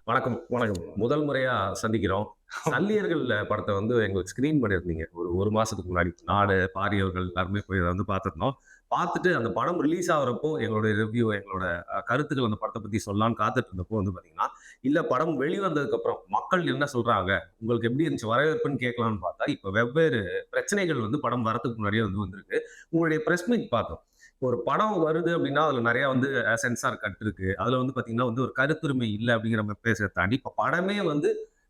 வணக்கம். வணக்கம். முதல் முறையா சந்திக்கிறோம். சல்லியர்கள் படத்த எங்களுக்கு ஸ்கிரீன் பண்ணியிருந்தீங்க. ஒரு 1 மாசத்துக்கு முன்னாடி. நானு, பாரி அவர்கள் எல்லாருமே போய் அத பார்த்திருந்தோம். பார்த்துட்டு அந்த படம் ரிலீஸ் ஆகுறப்போ எங்களுடைய ரிவ்யூ, எங்களோட கருத்துக்கள் அந்த படத்த பத்தி சொல்லலான்னு காத்துட்டு இருந்தப்போ பார்த்தீங்கன்னா, இல்ல படம் வெளிவந்ததுக்கப்புறம் மக்கள் என்ன சொல்றாங்க? உங்களுக்கு எப்படி இருந்துச்சு? வரவேற்புன்னு கேட்கலான்னு பார்த்தா, இப்ப வெவ்வேறு பிரச்சனைகள் படம் வரதுக்கு முன்னாடியே வந்திருக்கு. உங்களுடைய பிரஸ் மீட் பார்த்தோம். ஒரு படம் வருது அப்படின்னா, அதுல நெறைய சென்சார் கட் இருக்கு. அதுல பார்த்தீங்கன்னா, ஒரு கருத்துரிமை இல்ல அப்படிங்கிற மாரி பேசுறத தாண்டி, இப்ப படமே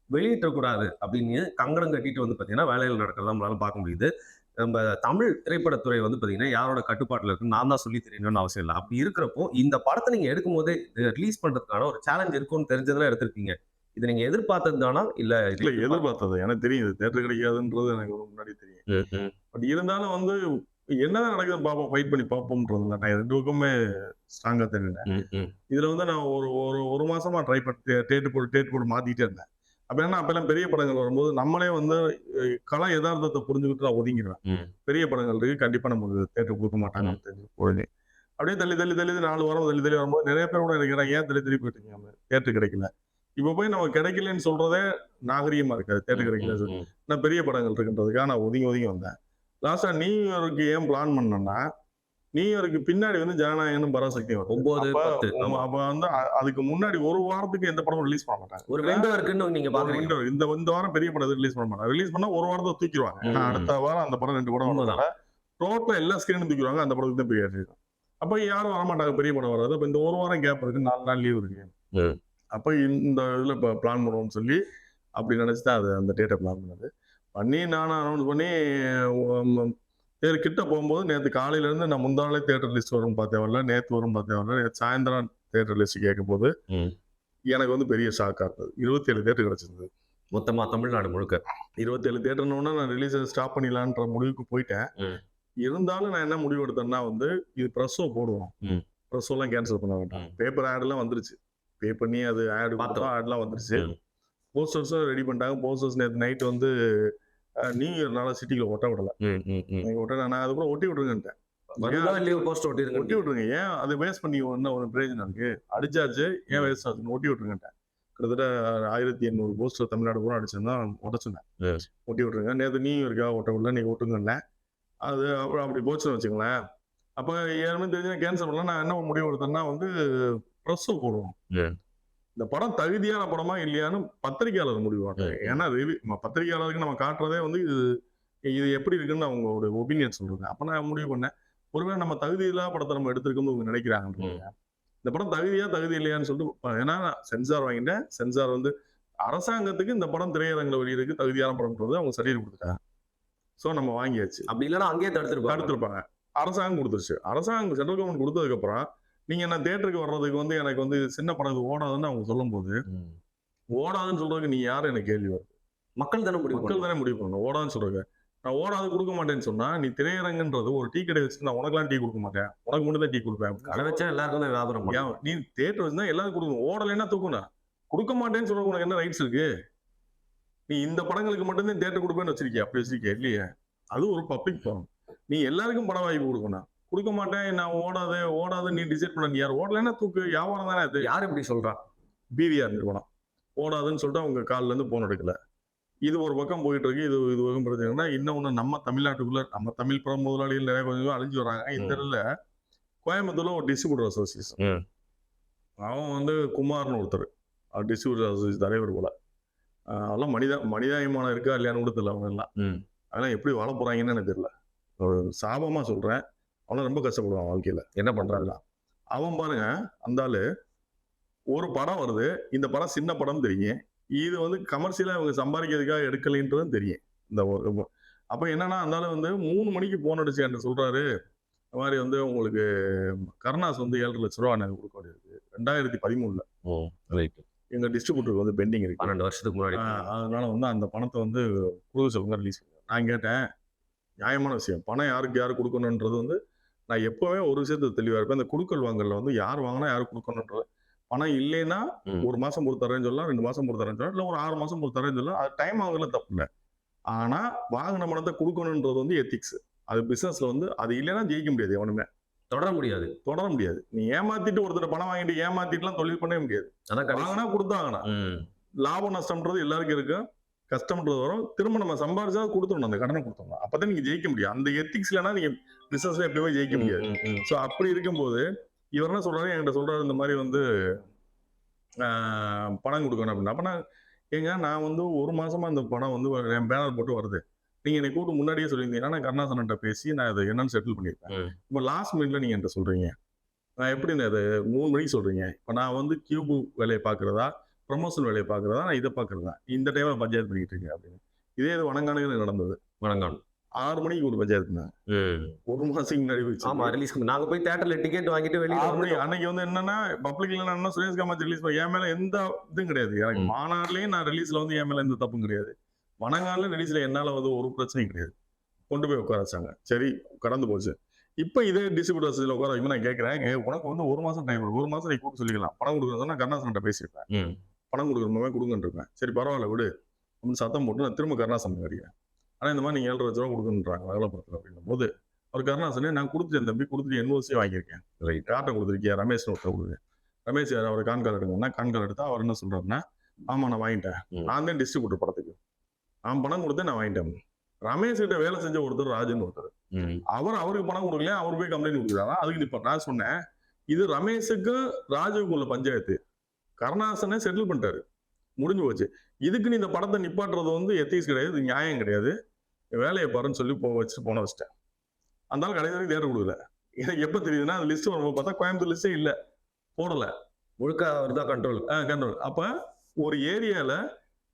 வெளியிட்டக்கூடாது அப்படின்னு கங்கணம் கட்டிட்டு பார்த்தீங்கன்னா, வேலைகள் நடக்கிறத நம்மளால பார்க்க முடியுது. நம்ம தமிழ் திரைப்படத்துறை பார்த்தீங்கன்னா, யாரோட கட்டுப்பாட்டுல இருக்குன்னு நான் தான் சொல்லி தெரியணும்னு அவசியம் இல்ல. அப்படி இருக்கிறப்போ, இந்த படத்த நீங்க எடுக்கும்போதே ரிலீஸ் பண்றதுக்கான ஒரு சேலஞ்ச் இருக்கும்னு தெரிஞ்சதுல எடுத்திருக்கீங்க. இத நீங்க எதிர்பார்த்தது தானா? இல்ல இல்ல எதிர்பார்த்தது. எனக்கு தெரியும். இது தியேட்டர் கிடைக்காதுன்றது எனக்கு முன்னாடி தெரியும். ம், ம். பட் இருந்தாலும் என்னதான் நடக்குதுன்னு பார்ப்போம். ஃபைட் பண்ணி பார்ப்போம்ன்றதுல நான் 2 பக்கமுமே ஸ்ட்ராங்கா தெரிஞ்சேன். ம், ம். இதுல நான் ஒரு ஒரு 1 மாசமா ட்ரை பண்ணி டேட் போட்டு மாத்திட்டே இருந்தேன். அப்பெல்லாம் பெரிய படங்கள் வரும்போது நம்மளே கள எதார்த்தத்த புரிஞ்சுகிட்டு நான் ஒதுங்கிருவேன். ம். பெரிய படங்கள் இருக்கு. கண்டிப்பா நமக்கு தியேட்டர் குடுக்க மாட்டாங்கன்னு தெரிஞ்சு போய் அப்படியே தள்ளி, தள்ளி, தள்ளி 4 வாரம் தள்ளி, தள்ளி வரும்போது நெறைய பேர் கூட எனக்கு கேட்டாங்க, "ஏன் தள்ளி தள்ளி போயிட்டீங்க? தியேட்டர் கிடைக்கல." இப்ப போய் நம்ம கிடைக்கலன்னு சொல்றதே நாகரீகமா இருக்காது. தியேட்டர் ம், கிடைக்கல. ம், ம். நான் பெரிய படங்கள் இருக்குன்றதுக்காக நான் ஒதுங்கி, ஒதுங்கி வந்தேன். லாஸ்ட்டா நியூ இயருக்கு ஏன் பிளான் பண்ணேன்னா, நியூ இயருக்கு பின்னாடி ஜனநாயகனும் பராசக்தியும் வருது. 9, அப்ப 10 ஆமா. அப்ப அதுக்கு முன்னாடி 1 வாரத்துக்கு எந்த படமும் ரிலீஸ் பண்ண மாட்டாங்க. ஒரு விண்டோ இருக்குன்னு நீங்க ஒரு பார்க்குறீங்க. விண்டோ இந்த வாரம் பெரிய படம் எதுவும் ரிலீஸ் பண்ண மாட்டாங்க. ரிலீஸ் பண்ணா 1 வாரத்த தூக்கிருவாங்க. ஏன்னா ம். அடுத்த வாரம் அந்த படம் 2 படம் உண்மதான். வரதுனால டோட்டலா எல்லா ஸ்கிரீனும் தூக்கிருவாங்க. அந்த படத்துக்கு தான் பெரிய இருக்கும். அப்ப யாரும் வரமாட்டாங்க பெரிய படம் வராது. அப்ப இந்த 1 வாரம் கேப் இருக்கு. 4 நாள் லீவ் இருக்கு. ம். அப்ப இந்த இதுல பிளான் பண்ணுவோம்னு சொல்லி அப்படி நினைச்சு தான் அது அந்த டேட்ட பிளான் பண்ணது. பண்ணி நானும் அனௌன்ஸ் பண்ணி சரி கிட்ட போகும்போது நேத்து காலையில இருந்து நான் முந்தா நாளே தியேட்டர் லிஸ்ட் வரும்னு பார்த்தேன் வரல. நேத்து வரும்னு பார்த்தேன் வரல. நேத்து சாயந்தரம் தியேட்டர் லிஸ்ட் கேட்கும்போது ம். எனக்கு பெரிய ஷாக்கா இருந்தது. 27 தியேட்டர் கிடைச்சிருந்தது. மொத்தமா தமிழ்நாடு முழுக்க. 27 தியேட்டர்னோட நான் ரிலீஸ ஸ்டாப் பண்ணிடலான்ற முடிவுக்கு போயிட்டேன். ம். இருந்தாலும் நான் என்ன முடிவு எடுத்தேன்னா இது பிரஸ் ஷோ போடுவோம். ம். பிரஸ் ஷோலாம் கேன்சல் பண்ண வேண்டாம். ம். பேப்பர் ஆட்லாம் வந்துருச்சு. பே பண்ணி அது ஆட் பார்த்தோம். ஆட்லாம் வந்துருச்சு. ம். போஸ்டர்ஸும் ரெடி பண்ணிட்டாங்க. போஸ்டர்ஸ் நேத்து நைட் நியூ இயர்னால சிட்டிக்குள்ள ஒட்ட விடல. ம், ம், ம். நீங்க ஒட்ட நான் அதுக்கப்புறம் ஒட்டி விட்டுருங்கன்ட்டேன். வருதா ஏன் இல்லையோ போஸ்ட் ஒட்டி ஒட்டிருங்க. விட்டுருங்க. ஏன் அத வேஸ்ட் பண்ணி என்ன ஒரு பிரயோஜனம் இருக்கு? அடிச்சாச்சு. ஏன் வேஸ்ட் ஆச்சுன்னு ஒட்டி விட்டுருங்கன்ட்டேன். கிட்டத்தட்ட 1800 போஸ்டர் தமிழ்நாடு பூரா அடிச்சிருந்தா ஒட்ட சொன்னேன். எஸ். ஒட்டி விட்டுருங்க. நேத்து நியூ இயர்க்காக ஒட்ட விடல. நீங்க ஒட்டுங்கன்னேன். அது அப்புறம் அப்படி போச்சுன்னு வச்சுக்கங்களேன். அப்ப ஏற்கனவே தெரிஞ்சு கேன்சல் பண்ணலாம். நான் என்ன முடிவு எடுத்தேன்னா பிரஸ் ஷோ போடுவோம். ம். இந்த படம் தகுதியான படமா இல்லையான்னு பத்திரிகையாளர் முடிவு பண்ணுறாங்க. ம். ஏன்னா பத்திரிகையாளருக்கு நம்ம காட்டுறதே இது இது எப்படி இருக்குன்னு அவங்களோட ஒப்பீனியன் சொல்றாங்க. அப்ப நான் முடிவு பண்ணேன். ஒருவேளை நம்ம தகுதி இல்லாத படத்த நம்ம எடுத்திருக்கோம்னு இவங்க நினைக்கிறாங்கன்றாங்க. இந்த படம் தகுதி இல்லையான்னு சொல்லிட்டு ஏன்னா சென்சார் வாங்கிட்டேன். சென்சார் அரசாங்கத்துக்கு இந்த படம் திரையரங்குல வெளியிருக்கு தகுதியான படம்ன்றது அவங்க சர்டிஃபிகேட் குடுத்துட்டாங்க. சோ நம்ம வாங்கியாச்சு. அப்படி இல்லன்னா அங்கேயே தடுத்துருப்பாங்க. தடுத்திருப்பாங்க. அரசாங்கம் குடுத்துருச்சு. அரசாங்கம் சென்ட்ரல் கவர்மெண்ட் குடுத்ததுக்கு அப்புறம் நீங்க என்ன தியேட்டருக்கு வர்றதுக்கு எனக்கு சின்ன படம் இது ஓடாதுன்னு அவங்க சொல்லும்போது, ம். ஓடாதுன்னு சொல்றதுக்கு நீ யாரு எனக்கு கேள்வி வருது. மக்கள் தானே முடிவு மக்கள் பண்ணணும். தானே முடிவு பண்ணணும். ஓடாதுன்னு சொல்றதுக்கு. நான் ஓடாது குடுக்க மாட்டேன்னு சொன்னா, நீ திரையரங்குன்றது ஒரு டீ கடை வச்சு நான் உனக்கெல்லாம் டீ குடுக்க மாட்டேன். உனக்கு மட்டும் தான் டீ குடுப்பேன். கடை வச்சா எல்லாருக்கும் தான் வியாபாரம் ஏன் பண்ணணும். நீ தியேட்டர் வச்சிருந்தா எல்லாருக்கும் குடுக்கணும். ஓடலைன்னா தூக்கணும். குடுக்க மாட்டேன்னு சொல்றதுக்கு உனக்கு என்ன ரைட்ஸ் இருக்கு? நீ இந்த படங்களுக்கு மட்டும் தான் தியேட்டர் குடுப்பேன்னு வச்சிருக்கியா? அப்படி வச்சிருக்கியா? இல்லையே. அது ஒரு பப்ளிக் படம். நீ எல்லாருக்கும் படம் வாய்ப்பு குடுக்கணும். குடுக்க மாட்டேன். நான் ஓடாது நீ டிசைட் பண்ண நீ யார்? ஓடலைன்னா தூக்கு. வியாபாரம் தானே அது. யார் இப்படி சொல்றா? பிவிஆர் நிறுவனம். ஓடாதுன்னு சொல்லிட்டு அவங்க கால்ல இருந்து போன் எடுக்கல. இது ஒரு பக்கம் போயிட்டு இருக்கு. இது பக்கம் பிரச்சனைனா இன்னொன்னு நம்ம தமிழ்நாட்டுக்குள்ள நம்ம தமிழ் படம் முதலாளிகள் நிறைய கொஞ்சம் அழிஞ்சு வராங்க. இந்த இடத்துல கோயம்புத்தூர்ல ஒரு டிஸ்ட்ரிபியூட்டர் அசோசியேஷன். ம். அவன் குமார்னு ஒருத்தர். டிஸ்ட்ரிபியூட்டர் அசோசியேஷன் தலைவர் போல. அதெல்லாம் மனிதாபிமானம் இருக்கா இல்லையான்னு கூட தெரியல அவங்க எல்லாம். ம். அதெல்லாம் எப்படி வாழ போறாங்கன்னு எனக்கு தெரியல. ஒரு சாபமா சொல்றேன். அவன் ரொம்ப கஷ்டப்படுவான் வாழ்க்கையில. என்ன பண்றாங்க? அவன் பாருங்க அந்த ஆளு ஒரு படம் வருது. இந்த படம் சின்ன படம் தெரியும். இது கமர்ஷியலா இவங்க சம்பாதிக்கிறதுக்காக எடுக்கலைன்றதும் தெரியும். இந்த அப்ப என்னன்னா அந்த ஆளு 3 மணிக்கு போன் அடிச்சு என்கிட்ட சொல்றாரு. இந்த மாதிரி உங்களுக்கு கருணாஸ் 7,00,000 ரூபாய் எனக்கு கொடுக்க வேண்டியிருக்கு. 2013ல ஓ! ரைட். எங்க டிஸ்ட்ரிபியூட்டருக்கு பெண்டிங் இருக்கு. 12 வருஷத்துக்கு முன்னாடி. அதனால அந்த பணத்த குடுக்க சொல்லுங்க ரிலீஸ் பண்ணுங்க. நான் கேட்டேன். நியாயமான விஷயம். பணம் யாருக்கு யாரு குடுக்கணும்ன்றது நான் எப்பவுமே ஒரு விஷயத்துல தெளிவா இருப்பேன். இந்த குடுக்கல் வாங்கல்ல யார் வாங்கினா யாருக்கு குடுக்கணும்ன்றது. பணம் இல்லைன்னா ம். 1 மாசம் பொறுத்து தரேன்னு சொல்லலாம், 2 மாசம் பொறுத்து தரேன்னு சொல்லலாம், இல்ல ஒரு 6 மாசம் பொறுத்து தரேன்னு சொல்லலாம். அது டைம் ஆகுறதுல தப்பு இல்ல. ஆனா வாங்கின பணத்த குடுக்கணும்ன்றது எத்திக்ஸ். அது பிசினஸ்ல அது இல்லைன்னா ஜெயிக்க முடியாது எவனுமே. தொடர முடியாது. தொடர முடியாது. நீ ஏமாத்திட்டு ஒருத்தர் பணம் வாங்கிட்டு ஏமாத்திட்டுலாம் தொழில் பண்ணவே முடியாது. அதான் கடைசி. வாங்கினா கொடுத்தாங்கண்ணா. லாபம் நஷ்டம்ன்றது எல்லாருக்கும் இருக்கும். கஷ்டம்ன்றது வரும். திரும்ப நம்ம சம்பாரிச்சா கொடுத்துடணும், அந்த கடனை கொடுத்தோம்னா. அப்பதான் நீங்க ஜெயிக்க முடியும். அந்த எத்திக்ஸ் இல்லைன்னா நீங்க பிசினஸ்ல எப்பயுமே ஜெயிக்க முடியாது. ஸோ அப்படி இருக்கும்போது இவர் என்ன சொல்றாரு, என்கிட்ட சொல்றாரு இந்த மாதிரி வந்து பணம் கொடுக்கணும் அப்படின்னு. அப்ப நான் வந்து 1 மாசமா இந்த பணம் வந்து என் பேனர் போட்டு வருது. நீங்க என்னை கூப்பிட்டு முன்னாடியே சொல்லியிருந்தீங்கன்னா நான் கருணாசன்கிட்ட பேசி நான் அதை என்னன்னு செட்டில் பண்ணியிருப்பேன். இப்போ லாஸ்ட் மினிட்ல நீங்க என்கிட்ட சொல்றீங்க. நான் எப்படி அதை 3 மணிக்கு சொல்றீங்க. இப்போ நான் வந்து கியூப் வேலையை பார்க்குறதா, ப்ரமோஷன் வேலையை பார்க்குறதா, நான் இதை பார்க்குறதா, இந்த டைம்ல பஞ்சாயத்து பண்ணிட்டு இருக்கேன் அப்படின்னு. இதே இது வணங்கானுக்கு நடந்தது. வணங்கான் 6 மணிக்கு ஒரு பஞ்சாயத்துனா 1 மாசத்துக்கு முன்னாடி போயிடுச்சு. ஆமா, ரிலீஸ் நாங்க போய் தியேட்டர்ல டிக்கெட் வாங்கிட்டு வெளியே அன்னைக்கு வந்து என்னன்னா பப்ளிக்ல என்ன சுரேஷ் காமாட்சி ரிலீஸ் என் மேல எந்த இதுவும் கிடையாது. எனக்கு மாநாடுலயும் நான் ரிலீஸ்ல வந்து என் மேல எந்த தப்பும் கிடையாது. வணங்கால ரிலீஸ்ல என்னால வந்து ஒரு பிரச்சனையும் கிடையாது. கொண்டு போய் உட்கார வச்சாங்க. சரி, கடந்து போச்சு. இப்ப இதே டிஸ்ட்ரிபியூட்டர்ஸ் உட்கார வைக்கும். நான் கேட்கறேன், உனக்கு வந்து 1 மாசம் டைம், 1 மாசம் நீ கூப்பிட்டு சொல்லிக்கலாம். பணம் கொடுக்குறதுனா கருணாசன்கிட்ட பேசியிருப்பேன். பணம் கொடுக்குறமே கொடுங்கன்னு இருப்பேன். சரி பரவாயில்ல விடு அப்படின்னு சத்தம் போட்டு நான் திரும்ப கருணாசன் அறியேன். ஆனா இந்த மாதிரி நீங்க 7 லட்ச ரூபா கொடுக்குன்றாங்க வேலைப்படத்துல அப்படின்னும் போது அவர் கருணாசனே நான் கொடுத்துட்டேன் தம்பி, கொடுத்துட்டு என்ஓசி வாங்கியிருக்கேன். யார்ட்ட கொடுத்துருக்கியா? ரமேஷ் ஒருத்த கொடுக்குறேன். ரமேஷ் அவர் கான்கால் எடுங்கன்னா கான்கால் எடுத்தா அவர் என்ன சொல்றாருன்னா, ஆமா நான் வாங்கிட்டேன், நான் தான் டிஸ்ட்ரிபியூட்டர் படத்துக்கு, நான் பணம் கொடுத்தேன், நான் வாங்கிட்டேன். ரமேஷ் கிட்ட வேலை செஞ்ச ஒருத்தர் ராஜன் ஒருத்தர், அவருக்கு பணம் கொடுக்கல, அவர் போய் கம்ப்ளைண்ட் கொடுக்குறாரா. அதுக்கு இப்ப நான் சொன்னேன், இது ரமேஷுக்கு ராஜுக்கு உள்ள பஞ்சாயத்து. கருணாசனை செட்டில் பண்ணிட்டாரு, முடிஞ்சு போச்சு. இதுக்கு நீ இந்த படத்தை நிப்பாட்டுறது வந்து எத்திக்ஸ் கிடையாது, இது நியாயம் கிடையாது, வேலையை பாருன்னு சொல்லி வச்சுட்டு வச்சிட்டேன். அந்த ஆள் கடைசி வரைக்கும் தேட்டர் கொடுக்கல. எனக்கு எப்ப தெரியுதுன்னா அந்த லிஸ்ட் வரும்போது பார்த்தா கோயம்புத்தூர் லிஸ்டே இல்ல, போடல, முழுக்க அவர் தான் கண்ட்ரோல். அப்ப ஒரு ஏரியால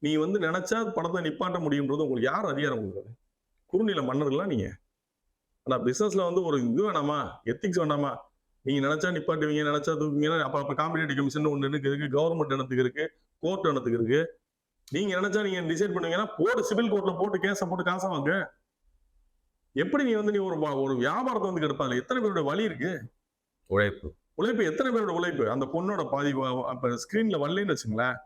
நீ வந்து நினைச்சா படத்தை நிப்பாட்ட முடியும்ன்றது உங்களுக்கு யார் அதிகாரம் கொடுக்குறது? குறுநில மன்னர்களா நீங்க? ஆனா பிசினஸ்ல வந்து ஒரு இது வேணாமா, எத்திக்ஸ் வேணாமா? நீங்க நினைச்சா நிப்பாட்டுவீங்க, நினைச்சா தூக்குவீங்க. அப்ப காம்படிட்டிவ் கமிஷன் ஒன்று இருக்கு, கவர்மெண்ட் இடத்துக்கு இருக்கு, கோர்ட் இடத்துக்கு இருக்கு. நீங்க நினைச்சா நீங்க டிசைட் பண்ணுவீங்கன்னா போட்டு சிவில் கோர்ட்ல போட்டு கேஸை போட்டு காசை வாங்க. எப்படி நீ வந்து நீ ஒரு வியாபாரத்தை வந்து கெடுப்பாங்க? எத்தனை பேரோட வழி இருக்கு? உழைப்பு எத்தனை பேரோட உழைப்பு? அந்த பொண்ணோட பாதி அப்ப ஸ்கிரீன்ல வரலன்னு வச்சுங்களேன்,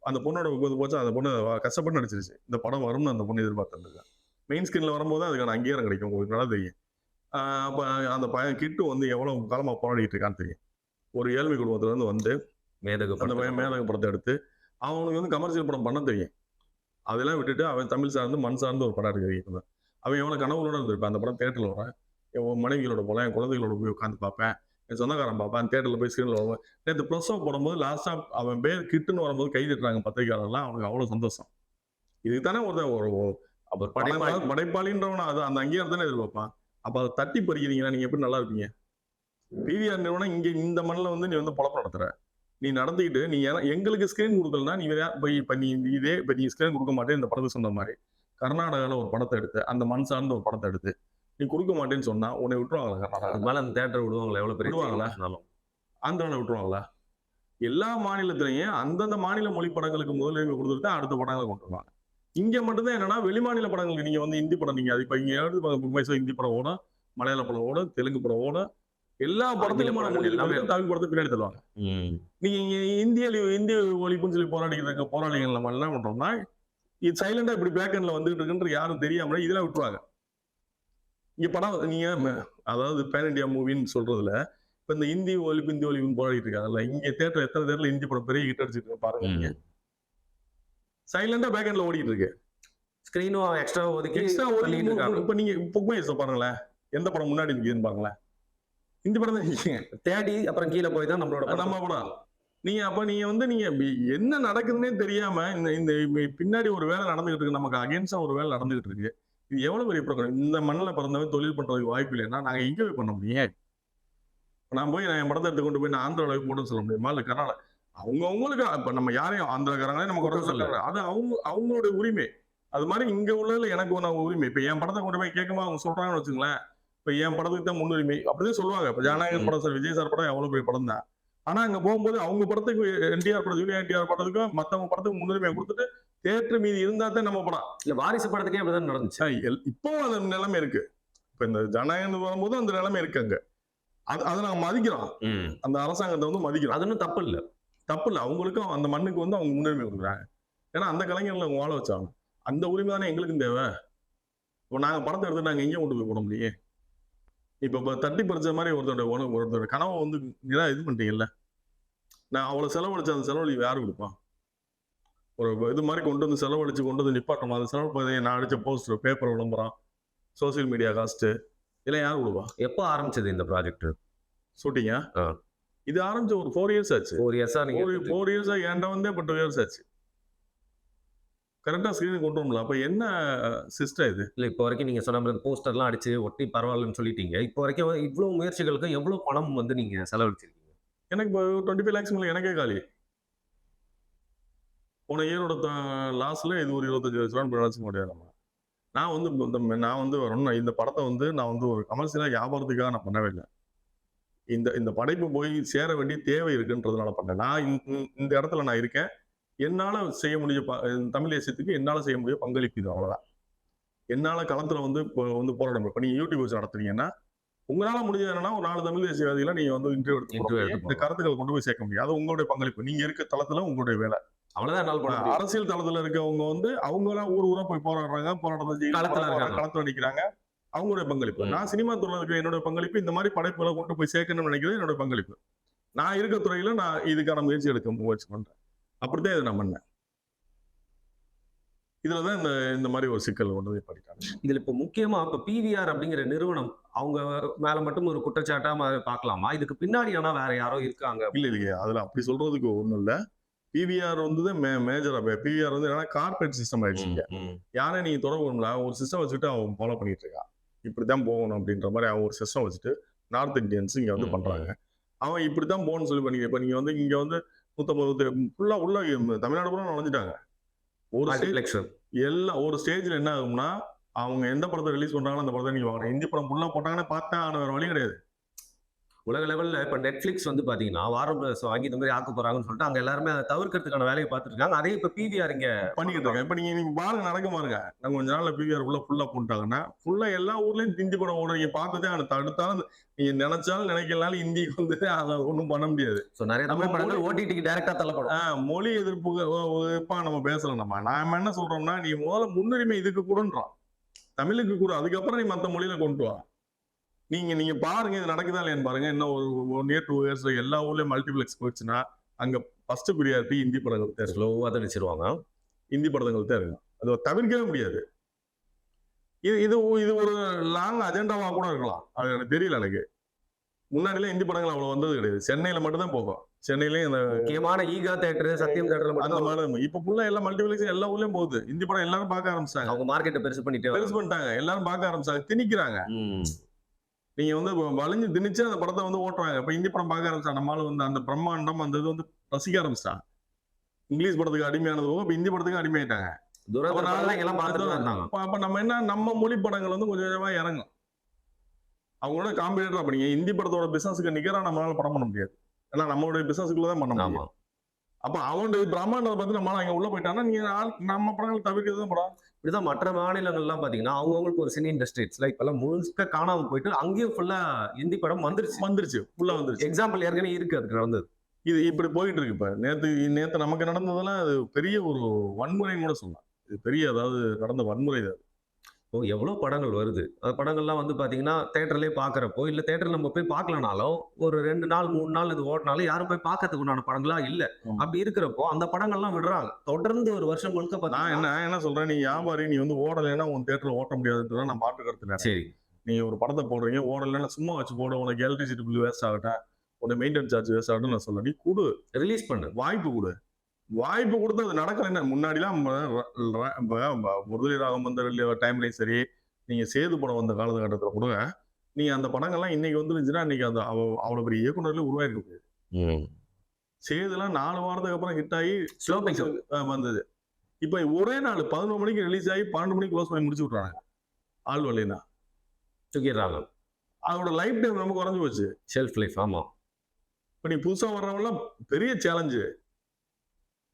அந்த பொண்ணோட போச்சு, அந்த பொண்ணு கஷ்டப்பட்டு நடிச்சிருச்சு. இந்த படம் வரும்னு அந்த பொண்ணு எதிர்பார்த்துருக்கா. மெயின் ஸ்கிரீன்ல வரும்போது அதுக்கான அங்கீகாரம் கிடைக்கும், உங்களுக்கு நல்லா தெரியும். அப்ப அந்த பையன் கிட்டு வந்து எவ்வளவு காலமா போராடிட்டு இருக்கான்னு தெரியும். ஒரு ஏழ்மை குடும்பத்துல இருந்து வந்து அந்த பையன் மேதக படத்தை எடுத்து அவனுக்கு வந்து கமர்ஷியல் படம் பண்ண தெரியும். அதெல்லாம் விட்டுட்டு அவன் தமிழ் சார்ந்து மண் சார்ந்து ஒரு படம் இருக்கு. அவன் எவ்வளவு கனவுகளோட இருந்திருப்பான். அந்த படம் தேட்டர்ல வரேன், என் மனைவிகளோட போல, என் குழந்தைகளோட போய் உட்காந்து பார்ப்பேன், என் சொந்தக்காரன் பார்ப்பேன், தேட்டர்ல போய் ஸ்கிரீன்ல வருவேன். நேற்று ப்ளஸ் ஆஃப் போடும்போது லாஸ்டா அவன் பேர் கிட்டுன்னு வரும்போது கை தட்டுறாங்க பத்திரிகையாளர்லாம், அவனுக்கு அவ்வளவு சந்தோஷம். இதுக்கு தானே ஒரு படைப்பாளின்றவன அது அந்த அங்கீகாரம் தானே எதிர்பார்ப்பான். அப்ப அதை தட்டி பறிக்கிறீங்கன்னா நீங்க எப்படி நல்லா இருப்பீங்க? பிவிஆர் நிறுவனம் இங்க இந்த மண்ணில் வந்து நீ வந்து பொழப்பு நடத்துற, நீ நடத்திக்கிட்டு நீ எங்களுக்கு ஸ்கிரீன் கொடுக்கலன்னா நீ இப்ப நீ ஸ்கிரீன் கொடுக்க மாட்டேன். இந்த படத்தை சொன்ன மாதிரி கர்நாடகாவில் ஒரு படத்தை எடுத்து, அந்த மண் சார்ந்த ஒரு படத்தை எடுத்து நீ கொடுக்க மாட்டேன்னு சொன்னா உன்னை விட்டுருவாங்களா? கர்நாடகா அந்த தேட்டர் விடுவாங்களா? எவ்வளவு பேர் விடுவாங்களா? ஆந்திராவில் விட்டுருவாங்களா? எல்லா மாநிலத்திலையும் அந்தந்த மாநில மொழி படங்களுக்கு முதலுரிமை கொடுத்துட்டு அடுத்த படங்களை கொண்டு வருவாங்க. இங்க மட்டும்தான் என்னன்னா வெளிமாநில படங்களுக்கு நீங்க வந்து ஹிந்தி படம், நீங்க இப்ப இங்க ஹிந்தி படம் ஓடும், மலையாள படம் ஓடும், தெலுங்கு படம் ஓடும், எல்லா படத்துக்குமான தமிழ் படத்தை பின்னாடி தருவாங்க. நீங்க இந்திய ஒழிப்புன்னு சொல்லி போராளிகள் நம்ம என்ன பண்றோம்னா இது சைலண்டா இப்படி பேக்கெண்ட்ல வந்துட்டு இருக்குன்ற யாரும் தெரியாம இதெல்லாம் விட்டுருவாங்க. இங்க படம் நீங்க அதாவது பேன் இண்டியா மூவின்னு சொல்றதுல இப்ப இந்த இந்தி ஒழிப்புன்னு போராடிட்டு இருக்காங்கல்ல, இங்க தேட்டர் எத்தனை தேட்டர்ல ஹிந்தி படம் பெரிய ஹிட் அடிச்சிட்டு இருக்கு பாருங்க. நீங்க சைலண்டா பேக்கெண்ட்ல ஓடிட்டு இருக்கு, ஸ்கிரீனும் எக்ஸ்ட்ரா ஒதுக்கி. இப்ப நீங்க இப்ப பாருங்களேன், எந்த படம் முன்னாடி இருக்குதுன்னு பாருங்களேன். இந்த படம் தான் தேடி அப்புறம் கீழே போய் தான் நம்மளோட நம்ம படம். நீங்க அப்ப நீங்க வந்து நீங்க என்ன நடக்குதுன்னே தெரியாம இந்த பின்னாடி ஒரு வேலை நடந்துகிட்டு இருக்கு, நமக்கு அகேன்ஸ்டா ஒரு வேலை நடந்துகிட்டு இருக்கு. இது எவ்வளவு பெரிய பிரச்சனை. இந்த மண்ணில் பிறந்தவன் தொழில் பண்றதுக்கு வாய்ப்பு இல்லைன்னா நாங்க எங்க போய் பண்ண முடியும்? நான் போய் என் படத்தை எடுத்து கொண்டு போய் நான் ஆந்திராவில் போட்டு சொல்ல முடியுமா? இல்ல கர்நாடகா அவங்களுக்கு இப்ப நம்ம யாரையும் ஆந்திராக்காரங்களே நம்ம குறை சொல்ல, அது அவங்களோட உரிமை. அது மாதிரி இங்க உள்ள எனக்கு ஒன்று உரிமை. இப்ப என் படத்தை கொண்டு போய் கேட்குமா அவங்க சொல்றாங்கன்னு வச்சுங்களேன், இப்ப என் படத்துக்கு தான் முன்னுரிமை அப்படிதான் சொல்லுவாங்க. இப்ப ஜனநாயகன் படம் சார், விஜய் சார் படம் எவ்வளவு பெரிய படம் தான். ஆனா அங்க போகும்போது அவங்க படத்துக்கு என்டிஆர் படம், ஜூனியர் என்டிஆர் படத்துக்கும் மத்தவங்க படத்துக்கு முன்னுரிமை கொடுத்துட்டு தேட்டர் மீதி இருந்தா தான் நம்ம படம். இல்ல வாரிசு படத்துக்கே அப்படிதான் நடந்துச்சு. இப்போ அந்த நிலைமை இருக்கு. இப்ப இந்த ஜனநாயகன் வரும்போது அந்த நிலைமை இருக்கு அங்க. அதை நாங்க மதிக்கிறோம், அந்த அரசாங்கத்தை வந்து மதிக்கிறோம். அது ஒன்றும் தப்பு இல்லை, தப்பு இல்லை. அவங்களுக்கும் அந்த மண்ணுக்கு வந்து அவங்க முன்னுரிமை கொடுக்குறாங்க. ஏன்னா அந்த கலைஞர்களை அவங்க வாழ வச்சாங்க. அந்த உரிமை தானே எங்களுக்கும் தேவை. இப்போ நாங்க படத்தை எடுத்து நாங்க எங்கேயும் கொண்டு போய் போட முடியும்? இப்ப தட்டி பறிச்ச மாதிரி ஒருத்தரோட கனவை வந்து நீதான் இது பண்ணிட்டீங்கல்ல. நான் அவ்வளவு செலவழிச்ச அந்த செலவழிப்பு யாரு கொடுப்பா? ஒரு இது மாதிரி கொண்டு வந்து செலவழிச்சு கொண்டு வந்து நிப்பாட்டணும். அது செலவு நான் அடிச்ச போஸ்டர், பேப்பர் விளம்பரம், சோசியல் மீடியா காஸ்ட் இதெல்லாம் யாரு கொடுப்பா? எப்போ ஆரம்பிச்சது இந்த ப்ராஜெக்ட்? ஷூட்டிங்கா? இது ஆரம்பிச்ச ஒரு 4 இயர்ஸ் ஆச்சு. 4 இயர்ஸா நீங்க 4 இயர்ஸா என்கிட்ட வந்தே இப்போ 2 இயர்ஸ் ஆச்சு. கரெக்டா ஸ்கிரீனுக்கு கொண்டு வரல. அப்ப என்ன சிஸ்டம் இது? இல்ல இப்போ வரைக்கும் நீங்க சொன்ன மாதிரி போஸ்டர்லாம் அடிச்சு ஒட்டி பரவாயில்லன்னு சொல்லிட்டீங்க. இப்போ வரைக்கும் இவ்வளவு முயற்சிகளுக்கு எவ்வளவு பணம் வந்து நீங்க செலவழிச்சிருக்கீங்க? எனக்கு இப்போ 25 lakhs மேல எனக்கே காலி. போன இயரோட லாஸ்ட்ல இது ஒரு 25 லட்சம் ரூபாய் முடியாது. நான் வந்து வரணும். இந்த படத்தை வந்து நான் வந்து ஒரு கமர்ஷியலா வியாபாரத்துக்காக நான் பண்ணவே இல்லை. இந்த படைப்பு போய் சேர வேண்டிய தேவை இருக்குன்றதுனால பண்ணேன். நான் இந்த இடத்துல நான் இருக்கேன். என்னால செய்ய முடிய தமிழ் தேசியத்துக்கு என்னால செய்ய முடிய பங்களிப்பு இது, அவ்வளவுதான். என்னால களத்துல வந்து இப்போ வந்து போராட்டம். இப்போ நீங்க யூடியூப் வச்சு நடத்துறீங்கன்னா உங்களால முடிஞ்சது என்னன்னா ஒரு 4 தமிழ் தேசியவாதிகளை நீங்க வந்து இன்டர்வியூ எடுத்து இந்த கருத்துக்களை கொண்டு போய் சேர்க்க முடியும். அது உங்களுடைய பங்களிப்பு. நீங்க இருக்க தளத்துல உங்களுடைய வேலை. அவ்வளவுதான் என்னால பண்ண முடியும். அரசியல் தளத்துல இருக்கவங்க வந்து அவங்களாம் ஊரா போய் போராடுறாங்க, களத்துல நிக்கிறாங்க, அவங்களுடைய பங்களிப்பு. நான் சினிமா துறையில இருக்க என்னோட பங்களிப்பு இந்த மாதிரி படைப்புகளை கொண்டு போய் சேர்க்கணும்னு நினைக்கிறது என்னோட பங்களிப்பு. நான் இருக்க துறையில நான் இதுக்கான முயற்சி பண்றேன். அப்படித்தான் இதை நான் பண்ணேன். இதுலதான் இந்த மாதிரி ஒரு சிக்கல் கொண்டு போய் படிட்டாங்க. இதுல இப்ப முக்கியமா இப்ப பிவிஆர் அப்படிங்கிற நிறுவனம் அவங்க மேல மட்டும் ஒரு குற்றச்சாட்டா பார்க்கலாமா? இதுக்கு பின்னாடி ஆனா வேற யாரோ இருக்காங்க? இல்லையே, அதுல அப்படி சொல்றதுக்கு ஒண்ணும் இல்ல. பிவிஆர் வந்து மேஜரா பிவிஆர் வந்து என்னன்னா கார்பரேட் சிஸ்டம் ஆயிடுச்சு. யாரே நீங்க தொடர்பு ஒரு சிஸ்டம் வச்சுட்டு அவங்க ஃபாலோ பண்ணிட்டு இருக்கான். இப்படித்தான் போகணும் அப்படின்ற மாதிரி அவன் ஒரு சிஸ்டம் வச்சுட்டு நார்த் இந்தியன்ஸ் இங்க வந்து பண்றாங்க. அவன் இப்படித்தான் போகணும்னு சொல்லி பண்ணி இப்ப நீங்க வந்து இங்க வந்து 150 ஃபுல்லா உள்ள தமிழ்நாடு பூரா நுழைஞ்சிட்டாங்க. ஒரு ஸ்டேஜ்ல என்ன ஆகும்னா அவங்க எந்த படத்தை ரிலீஸ் பண்றாங்களோ அந்த படத்தை நீங்க வாங்க. ஹிந்தி படம் ஃபுல்லா போட்டாங்கன்னா பார்த்தா வேற வழி கிடையாது. உலக லெவல்ல இப்ப நெட்ஃபிளிக்ஸ் வந்து பாத்தீங்கன்னா வாரம் வாங்கி இந்த மாதிரி ஆக்க போறாங்கன்னு சொல்லிட்டு அங்க எல்லாருமே அதை தவிர்க்கிறதுக்கான வேலையை பார்த்துட்டு இருக்காங்க. அதே இப்ப பிவிஆர் இங்க பண்ணிக்கிட்டு இருக்காங்க. இப்ப நீங்க பாருங்க, நடக்க பாருங்க. நாங்க கொஞ்ச நாள்ல பிவிஆர் ஃபுல்லா போட்டாங்கன்னா ஃபுல்லா எல்லா ஊர்லயும் ஹிந்தி படம் ஓட நீங்க பார்த்ததே தடுத்தாலும் நீங்க நினைச்சாலும் நினைக்கலாலும் ஹிந்திக்கு வந்து அதை ஒன்றும் பண்ண முடியாது. நிறைய தமிழ் படங்கள் ஓடிடிக்கு டைரக்டா தள்ளப்படும். மொழி எதிர்ப்பு நம்ம பேசலாம். நாம என்ன சொல்றோம்னா நீ முதல்ல முன்னுரிமை இதுக்கு கூடன்றோம், தமிழுக்கு கூட. அதுக்கப்புறம் நீ மற்ற மொழியில கொண்டு வா. நீங்க பாருங்க இது நடக்குதா இல்லையான்னு பாருங்க. இன்னும் ஒரு 1 year 2 years எல்லா ஊர்லயும் மல்டிபிளெக்ஸ் போச்சுன்னா அங்க ஃபர்ஸ்ட் ப்ரியாரிட்டி ஹிந்தி படங்கள் தான். ஸ்லோவா தான் வச்சிருவாங்க. ஹிந்தி படங்கள் தான் இருக்கும். அது தவிர்க்கவே முடியாது. இது ஒரு லாங் அஜெண்டாவா கூட இருக்கலாம். அது எனக்கு தெரியல. எனக்கு முன்னாடிலாம் ஹிந்தி படங்கள் அவ்வளவு வந்தது கிடையாது. சென்னையில மட்டும் தான் போகும். சென்னையிலயும் இந்த முக்கியமான ஈகா தியேட்டர், சத்யம் தியேட்டர் அந்த மாதிரி இப்ப ஃபுல்லா எல்லா மல்டிபிளெக்ஸ் எல்லா ஊர்லயும் போகுது. ஹிந்தி படம் எல்லாரும் பார்க்க ஆரம்பிச்சாங்க. அவங்க மார்க்கெட்டை பெருசு பண்ணிட்டாங்க. எல்லாரும் பார்க்க ஆரம்பிச்சாங்க, திணிக்கிறாங்க. நீங்க வந்து வளைஞ்சு திணிச்சு அந்த படத்தை வந்து ஓட்டுறாங்க. இப்ப ஹிந்தி படம் பார்க்க ஆரம்பிச்சா நம்மளால வந்து அந்த பிரம்மாண்டம் அந்த இது வந்து ரசிக்க ஆரம்பிச்சிட்டாங்க. இங்கிலீஷ் படத்துக்கு அடிமையானது போக இப்ப ஹிந்தி படத்துக்கு அடிமையாயிட்டாங்க. அப்ப நம்ம என்ன நம்ம மொழி படங்கள் வந்து கொஞ்சம் கொஞ்சமா இறங்கும். அவங்களோட காம்படிட்டரா பண்ணீங்க. ஹிந்தி படத்தோட பிசினஸுக்கு நிகரா நம்மளால படம் பண்ண முடியாது. ஏன்னா நம்மளுடைய பிசினஸுக்குள்ளதான் பண்ண முடியும். அப்ப அவனுடைய பிரம்மாண்டத்தை பார்த்து நம்மளால அங்க உள்ள போயிட்டாங்கன்னா நீங்க நம்ம படங்கள் தவிர்க்கிறது தான் படம். இப்படிதான் மற்ற மாநிலங்கள்லாம் பாத்தீங்கன்னா அவங்களுக்கு ஒரு சினி இண்டஸ்ட்ரீஸ்ல இப்பெல்லாம் முழுக்க காணாம போயிட்டு அங்கேயும் ஃபுல்லா ஹிந்தி படம் வந்துருச்சு ஃபுல்லா வந்துருச்சு. எக்ஸாம்பிள் ஏற்கனவே இருக்கு அதுக்கு நடந்தது. இது இப்படி போயிட்டு இருக்கு. இப்ப நேத்து நமக்கு நடந்ததெல்லாம் அது பெரிய ஒரு வன்முறைன்னு கூட சொல்லலாம். இது பெரிய அதாவது நடந்த வன்முறை அது. எவ்வளவு படங்கள் வருது. அந்த படங்கள்லாம் வந்து பாத்தீங்கன்னா தியேட்டர்லயே பாக்குறப்போ இல்ல தியேட்டர்ல நம்ம போய் பார்க்கலனாலும் ஒரு 2 நாள் 3 நாள் இது ஓடினாலும் யாரும் போய் பார்க்கறதுக்கு உண்டான படங்களா இல்ல. அப்படி இருக்கிறப்போ அந்த படங்கள்லாம் விடுறாங்க. தொடர்ந்து ஒரு வருஷம் முழுக்க நான் என்ன சொல்றேன், நீ வியாபாரி, நீ வந்து ஓடலைன்னா உன் தியேட்டர்ல ஓட்ட முடியாதுன்றத நான் பாட்டுக்கிறது. சரி, நீ ஒரு படத்தை போடுறீங்க, ஓடலைன்னா சும்மா வச்சு போட, உனக்கு எலக்ட்ரிசிட்டி பில் வேஸ்ட் ஆகட்டும், உனக்கு மெயின்டெனன்ஸ் சார்ஜ் வேஸ்ட் ஆகட்டும் நான் சொல்ல. நீ கொடு, ரிலீஸ் பண்ணு, வாய்ப்பு கொடு. வாய்ப்பு கொடுத்து அது நடக்கல. முன்னாடிலாம் முரளி ராகவந்தர் டைம்லையும் சரி, நீங்க சேது படம் வந்த காலகட்டத்தில் கூட நீங்க அந்த படங்கள்லாம் இன்னைக்கு வந்துருந்துச்சுன்னா இன்னைக்கு அந்த அவ்வளவு பெரிய இயக்குநர்ல உருவாயிருக்க முடியாது. சேதுலாம் 4 வாரத்துக்கு அப்புறம் ஹிட் ஆகி வந்தது. இப்ப ஒரே நாள் 11 மணிக்கு ரிலீஸ் ஆகி 12 மணிக்கு க்ளோஸ் பண்ணி முடிச்சு விட்டுறாங்க. ஆள் வரலைன்னா தூக்கிடுறாங்க. அதோட லைஃப் டைம் ரொம்ப குறைஞ்சு போச்சு. Shelf life. ஆமா. இப்ப நீ புதுசா வர்றவங்கலாம் பெரிய சேலஞ்சு.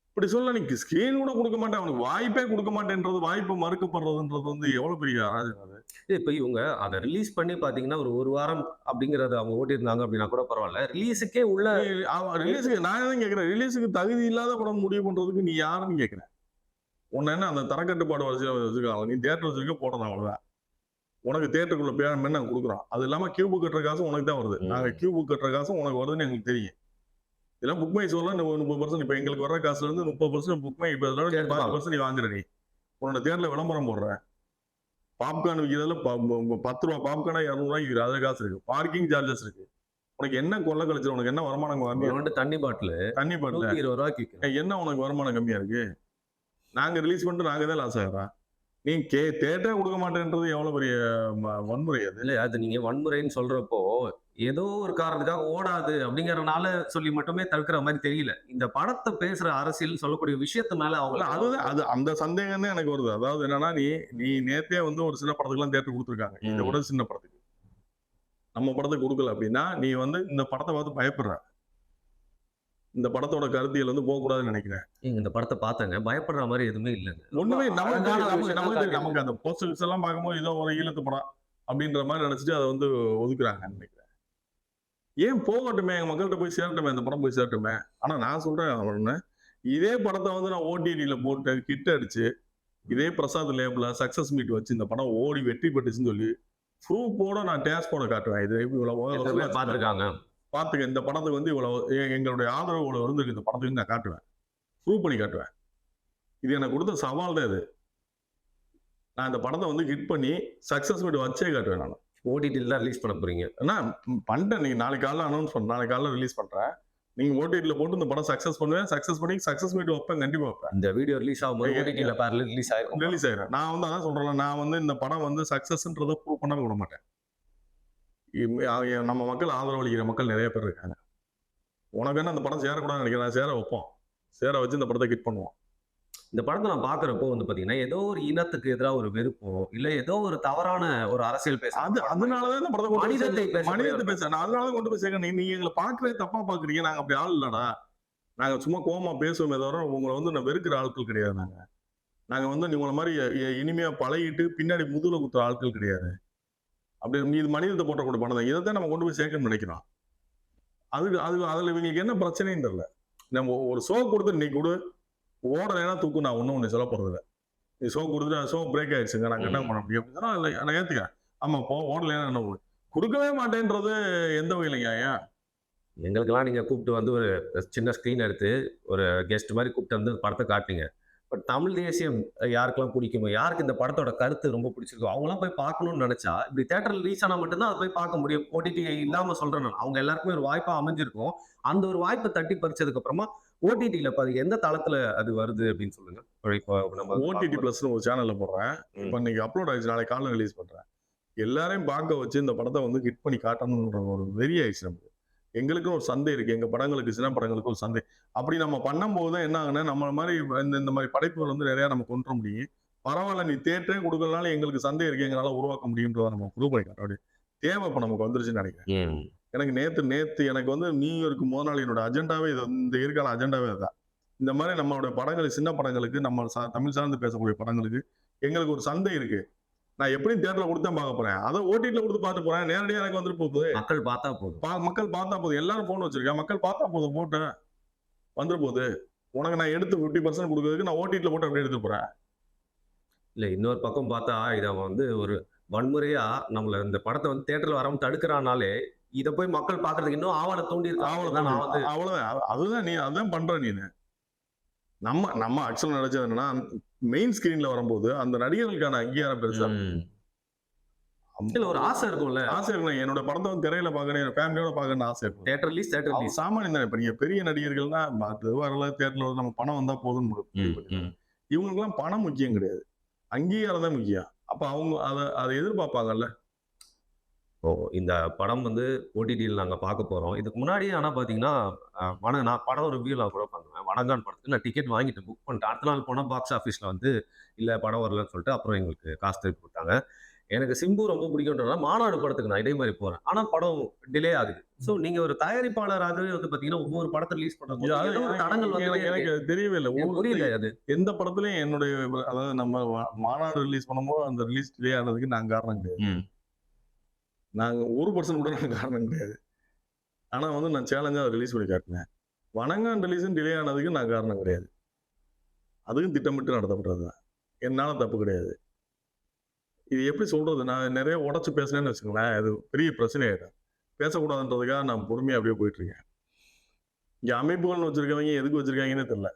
இப்படி சொல்ல நீ ஸ்கிரீன் கூட கொடுக்க மாட்டேன், அவனுக்கு வாய்ப்பே கொடுக்க மாட்டேன்றது, வாய்ப்பு மறுக்கப்படுறதுன்றது வந்து எவ்வளவு பெரிய அராஜகம் அது. இப்ப இவங்க அதை ரிலீஸ் பண்ணி பாத்தீங்கன்னா ஒரு வாரம் அப்படிங்கறது அவங்க ஓட்டிருந்தாங்க அப்படின்னா கூட பரவாயில்ல. ரிலீஸுக்கே உள்ள ரிலீஸுக்கு நான் தான் கேட்கிறேன். ரிலீஸுக்கு தகுதி இல்லாத படம் முடிவு பண்றதுக்கு நீ யாருன்னு கேட்கிறேன். உன்ன என்ன அந்த தரக்கட்டுப்பாடு வச்சுருக்காங்க. நீ தியேட்டர் வச்சிருக்க போடணும், அவ்வளவுதான். உனக்கு தியேட்டருக்குள்ள பேமெண்ட் நாங்க கொடுக்குறோம். அது இல்லாம கியூபு கட்டுற காசு உனக்கு தான் வருது. நாங்க கியூபு கட்டுற காசும் உனக்கு வருதுன்னு எங்களுக்கு தெரியும். இதெல்லாம் புக் மை ஷோல 30% இப்ப எங்களுக்கு வர காசுல இருந்து 30% புக் மை இப்ப 10% நீ வாங்குற நீ. உன்னோட தியேட்டர்ல விளம்பரம் போடுற. பாப்கார்ன் விற்கிறதுல ₹10 பாப்கார்னா ₹200 விற்கிற அதுல காசு இருக்கு. பார்க்கிங் சார்ஜஸ் இருக்கு. உனக்கு என்ன கொள்ள கழிச்சு உனக்கு என்ன வருமானம் கம்மியா தண்ணி பாட்டில் தண்ணி பாட்டில் ₹120 என்ன உனக்கு வருமானம் கம்மியா இருக்கு? நாங்க ரிலீஸ் பண்ணிட்டு நாங்க தான் லாஸ் ஆகிறோம். நீ தேட்டரே கொடுக்க மாட்டேன்றது எவ்வளவு பெரிய வன்முறை அது. இல்ல அது நீங்க வன்முறைன்னு சொல்றப்போ ஏதோ ஒரு காரணத்துக்காக ஓடாது அப்படிங்கறதுனால சொல்லி மட்டுமே தடுக்கிற மாதிரி தெரியல. இந்த படத்தை பேசுற அரசியல் சொல்லக்கூடிய விஷயத்து மேல அவங்க அதுதான் அது அந்த சந்தேகம் தான் எனக்கு வருது. அதாவது என்னன்னா நீ நேத்தே வந்து ஒரு சின்ன படத்துக்கு எல்லாம் தேட்டர் கொடுத்துருக்காங்க. இதை விட சின்ன படத்துக்கு நம்ம படத்துக்கு கொடுக்கல அப்படின்னா நீ வந்து இந்த படத்தை பார்த்து பயப்படுற. இந்த படத்தோட கருத்தியல் வந்து போகக்கூடாதுன்னு நினைக்கிறேன். இந்த படத்தை பார்த்தாங்க பயப்படுற மாதிரி எதுவுமே இல்லைங்க. ஒண்ணுமே நமக்கு அந்த போஸ்டர்ஸ் எல்லாம் பார்க்கும்போது ஏதோ ஒரு ஈழத்து படம் அப்படின்ற மாதிரி நினைச்சிட்டு அதை வந்து ஒதுக்குறாங்க நினைக்கிறேன். ஏன் போகட்டுமே எங்க மக்கள்கிட்ட போய் சேரட்டுமே, இந்த படம் போய் சேரட்டுமே. ஆனா நான் சொல்றேன் இதே படத்தை வந்து நான் ஓடிடியில போட்டு கிட்ட அடிச்சு இதே பிரசாத் லேபிள சக்சஸ் மீட் வச்சு இந்த படம் ஓடி வெற்றி பெற்றுச்சுன்னு சொல்லி ப்ரூஃபோட நான் டேஸ்போட காட்டுவேன். இது இவ்வளவு பார்த்துருக்காங்க பாத்துக்க இந்த படத்துக்கு வந்து இவ்வளவு எங்களுடைய ஆதரவு இவ்வளவு இருந்திருக்கு இந்த படத்துக்கு நான் காட்டுவேன். ப்ரூவ் பண்ணி காட்டுவேன். இது எனக்கு கொடுத்த சவால் தான் இது. நான் இந்த படத்தை வந்து ஹிட் பண்ணி சக்சஸ் மீட் வச்சே காட்டுவேன். நான் ஓடிடியில் தான் ரிலீஸ் பண்ண போறீங்க. நான் பண்ணிட்டேன். நீங்க நாளைக்கு காலைல அனௌன்ஸ் பண்ண நாளைக்கு காலைல ரிலீஸ் பண்றேன். நீங்க ஓடிடியில் போட்டு இந்த படம் சக்சஸ் பண்ணுவேன். சக்சஸ் பண்ணி சக்சஸ் மீட் வைப்பேன். கண்டிப்பா வைப்பேன். இந்த வீடியோ ரிலீஸ் ஆகும்போது ஓடிடியில் பேரல ரிலீஸ் ஆயிரும். நான் வந்து அதான் சொல்றேன். நான் வந்து இந்த படம் வந்து சக்சஸ்ன்றதை ப்ரூவ் பண்ண விட மாட்டேன். நம்ம மக்கள் ஆதரவு அளிக்கிற மக்கள் நிறைய பேர் இருக்காங்க. உனக்கு என்ன அந்த படம் சேரக்கூடாதுன்னு நினைக்கிறேன். சேர வைப்போம். சேர வச்சு இந்த படத்தை ஹிட் பண்ணுவோம். இந்த படத்தை நான் பாக்குறப்போ வந்து பாத்தீங்கன்னா ஏதோ ஒரு இனத்துக்கு எதிராக ஒரு வெறுப்போ இல்ல ஏதோ ஒரு தவறான ஒரு அரசியல் பேச அதனாலதான் இந்த படத்தை மனிதத்தை பேச நான் அதனாலதான் கொண்டு போய் சேர்க்கணும். நீங்க எங்களை பாக்குறதே தப்பா பாக்குறீங்க. நாங்க அப்படி ஆள் இல்லடா. நாங்க சும்மா கோவமா பேசுவோமே தவிர உங்களை வந்து நான் வெறுக்கிற ஆட்கள் கிடையாது. நாங்க வந்து உங்களை மாதிரி இனிமையா பழகிட்டு பின்னாடி முதுகுல குத்துற ஆட்கள் கிடையாது. அப்படி இது மனிதத்தை போட்டக்கூடிய படம் தான். இதைத்தான் நம்ம கொண்டு போய் சேர்க்கணும்னு நினைக்கிறோம். அதுல இவங்களுக்கு என்ன பிரச்சனைன்னு தெரியல. நம்ம ஒரு ஷோ கொடுத்து இன்னைக்கு கூட ஓடலைன்னா தூக்கு நான் ஒன்னும் சொல்ல போறது இல்லை. நீ ஷோ கொடுத்துட்டு ஷோ பிரேக் ஆயிடுச்சுங்க நாங்க என்ன பண்ண முடியும் அப்படின்னா இல்லை நான் ஏத்துக்கிறேன். ஆமா ஓடலைன்னா என்ன கொடுக்கவே மாட்டேன்றது எந்த வகையிலைங்க ஐயா? எங்களுக்கெல்லாம் நீங்க கூப்பிட்டு வந்து ஒரு சின்ன ஸ்கிரீன் எடுத்து ஒரு கெஸ்ட் மாதிரி கூப்பிட்டு வந்து படத்தை காட்டுங்க. பட் தமிழ் தேசியம் யாருக்கெல்லாம் பிடிக்குமோ யாருக்கு இந்த படத்தோட கருத்து ரொம்ப பிடிச்சிருக்கோ அவங்களாம் போய் பார்க்கணும்னு நினைச்சா இப்படி தேட்டர்ல ரிலீஸ் ஆனா மட்டும்தான் அதை போய் பார்க்க முடியும். ஓடிடி இல்லாம சொல்றேன் நான். அவங்க எல்லாருக்குமே ஒரு வாய்ப்பா அமைஞ்சிருக்கும். அந்த ஒரு வாய்ப்பை தட்டி பறிச்சதுக்கு அப்புறமா ஓடிடியில எந்த தளத்துல அது வருது அப்படின்னு சொல்லுங்க. இப்போ நம்ம ஓடிடி பிளஸ் ஒரு சேனல்ல போடுறேன். இப்போ இன்னைக்கு அப்லோட் ஆயிடுச்சு. நாளைக்கு காலைல ரிலீஸ் பண்றேன். எல்லாரையும் பார்க்க வச்சு இந்த படத்தை வந்து ஹிட் பண்ணி காட்டணும்ன்ற ஒரு வெறி ஆயிடுச்சு நமக்கு. எங்களுக்கும் ஒரு சந்தை இருக்கு. எங்க படங்களுக்கு சின்ன படங்களுக்கு ஒரு சந்தை. அப்படி நம்ம பண்ணும்போது என்ன ஆகுனா நம்ம மாதிரி இந்த மாதிரி படைப்புகள் வந்து நிறைய நம்ம கொண்டு வர முடியும். பரவாயில்ல நீ தேட்டரே கொடுக்கறதுனால எங்களுக்கு சந்தை இருக்கு எங்களால உருவாக்க முடியும்ன்றத நம்ம ப்ரூவ் பண்ணிக்கலாம். அப்படி தேவை இப்ப நமக்கு வந்துருச்சுன்னு நினைக்கிறேன். எனக்கு நேத்து எனக்கு வந்து நியூயார்க்கு முதல் நாள் என்னோட அஜெண்டாவே இது இந்த இருக்கான அஜெண்டாவே தான். இந்த மாதிரி நம்மளோட படங்கள் சின்ன படங்களுக்கு நம்ம தமிழ் சார்ந்து பேசக்கூடிய படங்களுக்கு எங்களுக்கு ஒரு சந்தை இருக்கு. நான் எப்படியும் தியேட்டர்ல கொடுத்து தான் பார்க்க போறேன். அதை ஓடிடில கொடுத்து பார்த்து போறேன். நேரடியாக எனக்கு வந்துட்டு போகுது. மக்கள் பார்த்தா போதும். மக்கள் பார்த்தா போதும். எல்லாரும் போன் வச்சிருக்கேன். மக்கள் பார்த்தா போதும் போட்டேன் வந்துட்டு போகுது. உனக்கு நான் எடுத்து 50% கொடுக்கறதுக்கு நான் ஓடிடில போட்டு அப்படியே எடுத்து போறேன். இல்ல இன்னொரு பக்கம் பார்த்தா இதை வந்து ஒரு வன்முறையா நம்மள இந்த படத்தை வந்து தியேட்டர்ல வராம தடுக்கிறானாலே இதை போய் மக்கள் பாக்குறதுக்கு இன்னும் ஆவலை தூண்டி இருக்கு. அவ்வளவுதான். அதுதான் நீ அதான் பண்ற நீ. நம்ம ஆக்சுவலா நினைச்சது என்னன்னா மெயின் ஸ்கிரீன்ல வரும்போது அந்த நடிகர்களுக்கான அங்கீகாரம் பெருசா ஒரு ஆசை இருக்கும்ல. ஆசை இருக்கும். என்னோட படத்தை வந்து திரையில பாக்கணும் ஃபேமிலியோட பாக்கணும்னு ஆசை இருக்கும். தியேட்டர் ரிலீஸ் சாமானியம் தான். இப்ப நீங்க பெரிய நடிகர்கள்னா வரல தியேட்டர்ல நம்ம பணம் வந்தா போதும். இவங்களுக்கு எல்லாம் பணம் முக்கியம் கிடையாது. அங்கீகாரம் தான் முக்கியம். அப்ப அவங்க அதை எதிர்பார்ப்பாங்கல்ல. இந்த படம் வந்து ஓடிடியில் நாங்க பார்க்க போறோம். இதுக்கு முன்னாடி ஆனா பாத்தீங்கன்னா நான் படம் ரிவ்யூல கூட பண்ணுவேன். வணங்கான் படத்துக்கு நான் டிக்கெட் வாங்கிட்டு புக் பண்ணிட்டேன். அடுத்த நாள் போனா பாக்ஸ் ஆஃபீஸ்ல வந்து இல்ல படம் வரலன்னு சொல்லிட்டு அப்புறம் எங்களுக்கு காசு திருப்பி கொடுத்தாங்க. எனக்கு சிம்பு ரொம்ப பிடிக்கும்ன்றதுனால மாநாடு படத்துக்கு நான் இதே மாதிரி போறேன். ஆனா படம் டிலே ஆகுது. சோ நீங்க ஒரு தயாரிப்பாளராகவே வந்து பாத்தீங்கன்னா ஒவ்வொரு படத்தை ரிலீஸ் பண்ணும்போது தடங்கள் வந்து எனக்கு தெரியவே இல்லை. புரியல. அது எந்த படத்துலயும் என்னுடைய அதாவது நம்ம மாநாடு ரிலீஸ் பண்ணும்போது அந்த ரிலீஸ் டிலே ஆனதுக்கு நான் காரணம் கிடையாது. நாங்க 1% கூட நான் காரணம் கிடையாது. ஆனா வந்து நான் சேலஞ்சா ரிலீஸ் பண்ணி காட்டினேன். வணங்கான் ரிலீஸும் டிலே ஆனதுக்கு நான் காரணம் கிடையாது. அதுவும் திட்டமிட்டு நடத்தப்படுறதுதான். என்னால தப்பு கிடையாது. இது எப்படி சொல்றது, நான் நிறைய உடச்சு பேசினேன்னு வச்சுக்கோங்களேன், அது பெரிய பிரச்சனை ஆயிடும். பேசக்கூடாதுன்றதுக்காக நான் பொறுமையா அப்படியே போயிட்டு இருக்கேன். இங்க அமைப்புகள்னு வச்சிருக்கவங்க எதுக்கு வச்சிருக்காங்கன்னே தெரியல.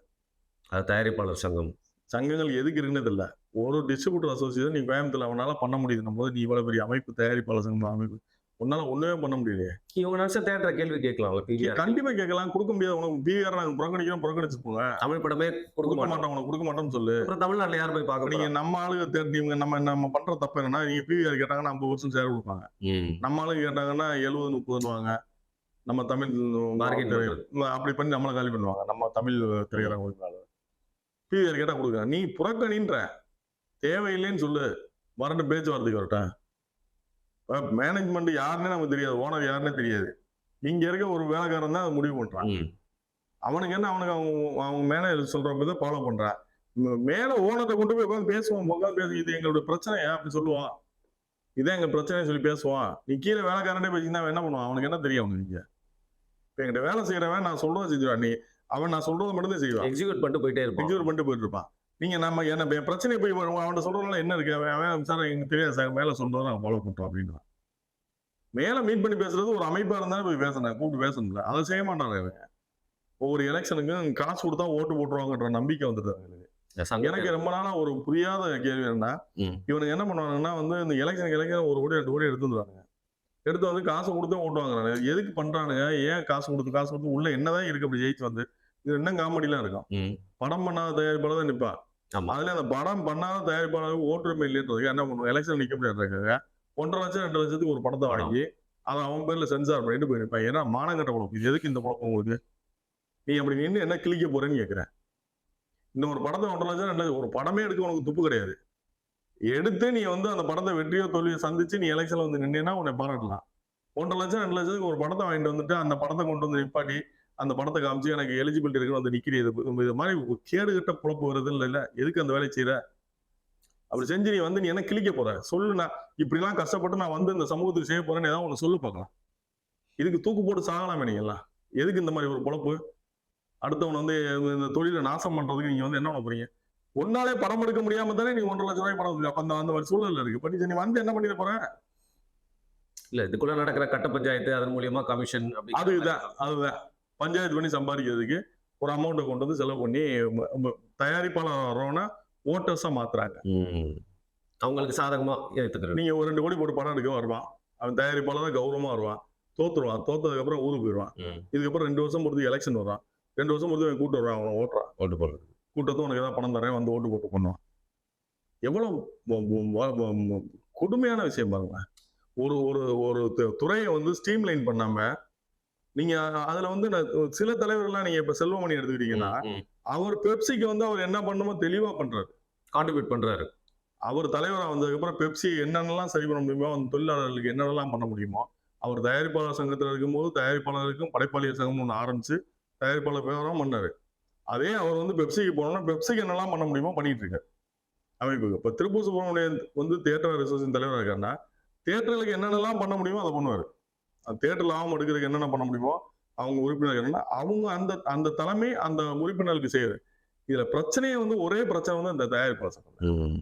அது தயாரிப்பாளர் சங்கம். சங்கங்கள் எதுக்கு இருக்குன்னு தெரியல. ஒரு டிஸ்ட்ரிபியூட்டர் அசோசியேஷன் நீ கோயம்புத்தூர்ல அவனால பண்ண முடியுதுன்னும் போது, நீ இவ்வளவு பெரிய அமைப்பு, தயாரிப்பாளர் சங்கம் அமைப்பு, உன்னால ஒண்ணுமே பண்ண முடியலையே. இவங்க நினைச்ச தேட்டரை கேள்வி கேட்கலாம். கண்டிப்பா கேட்கலாம், கொடுக்க முடியாது. உனக்கு பிஆர் நாங்க புறக்கணிக்கிறோம், புறக்கணிச்சு போங்க. தமிழ் படமே கொடுக்க மாட்டோம், உனக்கு கொடுக்க மாட்டோம்னு சொல்லு. அப்புறம் தமிழ்நாட்டுல யார் போய் பார்க்க நீங்க நம்ம ஆளுங்க தேர்ந்தீங்க, நம்ம பண்ற தப்பு என்னன்னா, நீங்க பிஆர் கேட்டாங்கன்னா 50 வருஷம் சேர் கொடுப்பாங்க. நம்ம ஆளுங்க கேட்டாங்கன்னா 70 30 நம்ம தமிழ் Bargain அப்படி பண்ணி நம்மளை காலி பண்ணுவாங்க. நம்ம தமிழ் திரையரங்க பிஆர் கேட்டா கொடுக்க, நீ புறக்கணின்ற, தேவையில்லைன்னு சொல்லு, வரட்டு பேச்சுவார்த்தைக்கு வரட்டும். மேனேஜ்மெண்ட் யாருன்னே நமக்கு தெரியாது, ஓனர் யாருன்னே தெரியாது. இங்க இருக்க ஒரு வேலைக்காரன் தான் அதை முடிவு பண்றான். அவனுக்கு என்ன, அவனுக்கு அவங்க மேனேஜர் சொல்றப்ப ஃபாலோ பண்றான். மேல ஓனரை கொண்டு போய் உட்காந்து பேசுவான், உட்காந்து பேசி இது எங்களோட பிரச்சனையா அப்படி சொல்லுவான், இதான் எங்க பிரச்சனைன்னு சொல்லி பேசுவான். நீ கீழே வேலைக்காரனே பேசினா என்ன பண்ணுவான், அவனுக்கு என்ன தெரியும் அவனுக்கு? இங்க இப்ப எங்கிட்ட வேலை செய்யறவன் நான் சொல்றதை செஞ்சுவான், நீ அவன் நான் சொல்றதை மட்டும் தான் செய்வான், எக்ஸிக்யூட் பண்ணிட்டு போயிட்டே இருப்பான், எக்ஸிக்யூட் பண்ணிட்டு போயிட்டு இருப்பான். நீங்க நம்ம என்ன என் பிரச்சனையை போய் அவன் சொல்றதுனால என்ன இருக்கு, அவன் சார் எங்களுக்கு தெரியாது சார், மேல சொல்றதை நாங்கள் ஃபாலோ பண்றோம் அப்படின்னு. மேல மீட் பண்ணி பேசுறது ஒரு அமைப்பா இருந்தாலும் போய் பேசணும், கூப்பிட்டு பேசணும்ல, அதை செய்ய மாட்டாங்க. ஒவ்வொரு எலெக்ஷனுக்கும் காசு கொடுத்தா ஓட்டு போட்டுருவாங்கன்ற நம்பிக்கை வந்துட்டு எனக்கு ரொம்ப நாளா ஒரு புரியாத கேள்வி என்னன்னா, இவனுக்கு என்ன பண்ணுவாங்கன்னா வந்து இந்த எலெக்ஷன் 1 கோடி 2 கோடி எடுத்து வந்துடுவாங்க. எடுத்து வந்து காசு கொடுத்து ஓட்டு வாங்குறாங்க. எதுக்கு பண்றானுங்க, ஏன் காசு கொடுத்து உள்ள என்னதான் இருக்கு அப்படி ஜெயிச்சு வந்து? இது என்ன காமெடிலாம் இருக்கும். படம் பண்ணாத தயாரிப்பாளர் தான் நிற்பான். அதுல அந்த படம் பண்ணாத தயாரிப்பாளருக்கு ஓட்டுரிமை இல்லைன்றதுக்கு என்ன பண்ணுவோம், எலெக்ஷன் நிக்க முடியாதுக்காக 1.5 லட்சம் 2 லட்சத்துக்கு ஒரு படத்தை வாங்கி அதை அவன் பேர்ல சென்சார் பண்ணிட்டு போயிருப்பான். ஏன்னா மானங்கட்ட குழப்பம், இது எதுக்கு இந்த குழப்பம் உங்களுக்கு? நீ அப்படி நின்று என்ன கிளிக்க போறேன்னு கேட்கிறேன். இன்னொரு படத்தை 1.5 லட்சம் 2 லட்சம், ஒரு படமே எடுக்க உனக்கு துப்பு கிடையாது. எடுத்து நீ வந்து அந்த படத்தை வெற்றியோ தோல்வியோ சந்திச்சு நீ எலெக்ஷன்ல வந்து நின்னா உன்னை பாராட்டலாம். 1.5 லட்சம் 2 லட்சத்துக்கு ஒரு படத்தை வாங்கிட்டு வந்துட்டு அந்த படத்தை கொண்டு வந்து நிப்பாட்டி அந்த படத்தை காமிச்சு எனக்கு எலிஜிபிலிட்டி இருக்குன்னு வந்து நிக்கிறது, இது மாதிரி கேடு கட்ட குழப்பு வருது இல்ல, எதுக்கு அந்த வேலையை செய்யற? அப்படி செஞ்சு நீ வந்து நீ என்ன கிளிக்க போற சொல்லு. நான் இப்படிலாம் கஷ்டப்பட்டு நான் வந்து இந்த சமூகத்துக்கு செய்ய போறேன்னு ஏதாவது ஒண்ணு சொல்லு பார்க்கலாம். இதுக்கு தூக்கு போட்டு சாகலாமே நீங்க எல்லாம். எதுக்கு இந்த மாதிரி ஒரு பொழப்பு? அடுத்தவன் வந்து இந்த தொழிலை நாசம் பண்றதுக்கு நீங்க வந்து என்ன பண்ண போறீங்க? ஒன்னாலே படம் எடுக்க முடியாம தானே நீ 1.5 லட்சம் ரூபாய் படம் அப்ப அந்த மாதிரி சூழல் இருக்கு. பண்ணி நீ வந்து என்ன பண்ணிட போற? இல்ல இதுக்குள்ள நடக்கிற கட்ட பஞ்சாயத்து, அதன் மூலியமா கமிஷன், அதுதான் பஞ்சாயத்து பண்ணி சம்பாதிக்கிறதுக்கு ஒரு அமௌண்ட்டை கொண்டு வந்து செலவு பண்ணி தயாரிப்பாளர் வரோன்னா ஓட்டர்ஸா மாத்துறாங்க. அவங்களுக்கு சாதகமா ஏத்துக்கிறது. நீங்க ஒரு 2 கோடி போட்டு படம் எடுக்க வருவான், அவன் தயாரிப்பாளர் தான் கௌரவமா வருவான், தோத்துருவான், தோத்ததுக்கு அப்புறம் ஊருக்கு போயிடுவான். இதுக்கப்புறம் 2 வருஷம் பொறுத்து எலெக்ஷன் வரான், 2 வருஷம் பொறுத்து அவன் கூட்டு வருவான், அவனை ஓட்டுறான், ஓட்டு போடுறது கூட்டத்தும் உனக்கு ஏதாவது பணம் தரேன் வந்து ஓட்டு போட்டு பண்ணுவான். எவ்வளவு கொடுமையான விஷயம் பாருங்க. ஒரு துறையை வந்து ஸ்ட்ரீம்லைன் பண்ணாம நீங்க அதுல வந்து சில தலைவர்கள்லாம் நீங்க இப்ப செல்வமணி எடுத்துக்கிட்டீங்கன்னா, அவர் பெப்சிக்கு வந்து அவர் என்ன பண்ணணுமோ தெளிவா பண்றாரு, கான்ட்ரிபியூட் பண்றாரு. அவர் தலைவரா வந்ததுக்கு அப்புறம் பெப்சி என்னென்னலாம் சரி பண்ண முடியுமோ, அந்த தொழிலாளர்களுக்கு என்னென்னலாம் பண்ண முடியுமோ, அவர் தயாரிப்பாளர் சங்கத்தில் இருக்கும்போது தயாரிப்பாளருக்கும் படைப்பாளியர் சங்கம்னு ஒன்று ஆரம்பிச்சு தயாரிப்பாளர் பேரும் பண்ணாரு. அதே அவர் வந்து பெப்சிக்கு போனோம்னா பெப்சிக்கு என்னெல்லாம் பண்ண முடியுமோ பண்ணிட்டு இருக்காரு அமைப்புக்கு. இப்ப திருப்பூர் சுப்பிரமணியன் வந்து தியேட்டர் அசோசியேஷன் தலைவராக இருக்காருன்னா, தியேட்டர்களுக்கு என்னென்னலாம் பண்ண முடியுமோ அதை பண்ணுவாரு. அந்த தியேட்டர் லாபம் எடுக்கிறதுக்கு என்னென்ன பண்ண முடியுமோ அவங்க உறுப்பினர்கள் என்னன்னா அவங்க அந்த தலைமை அந்த உறுப்பினர்களுக்கு செய்யுது. இதுல பிரச்சனையே வந்து ஒரே பிரச்சனை வந்து அந்த தயாரிப்பாளர் சங்கம்.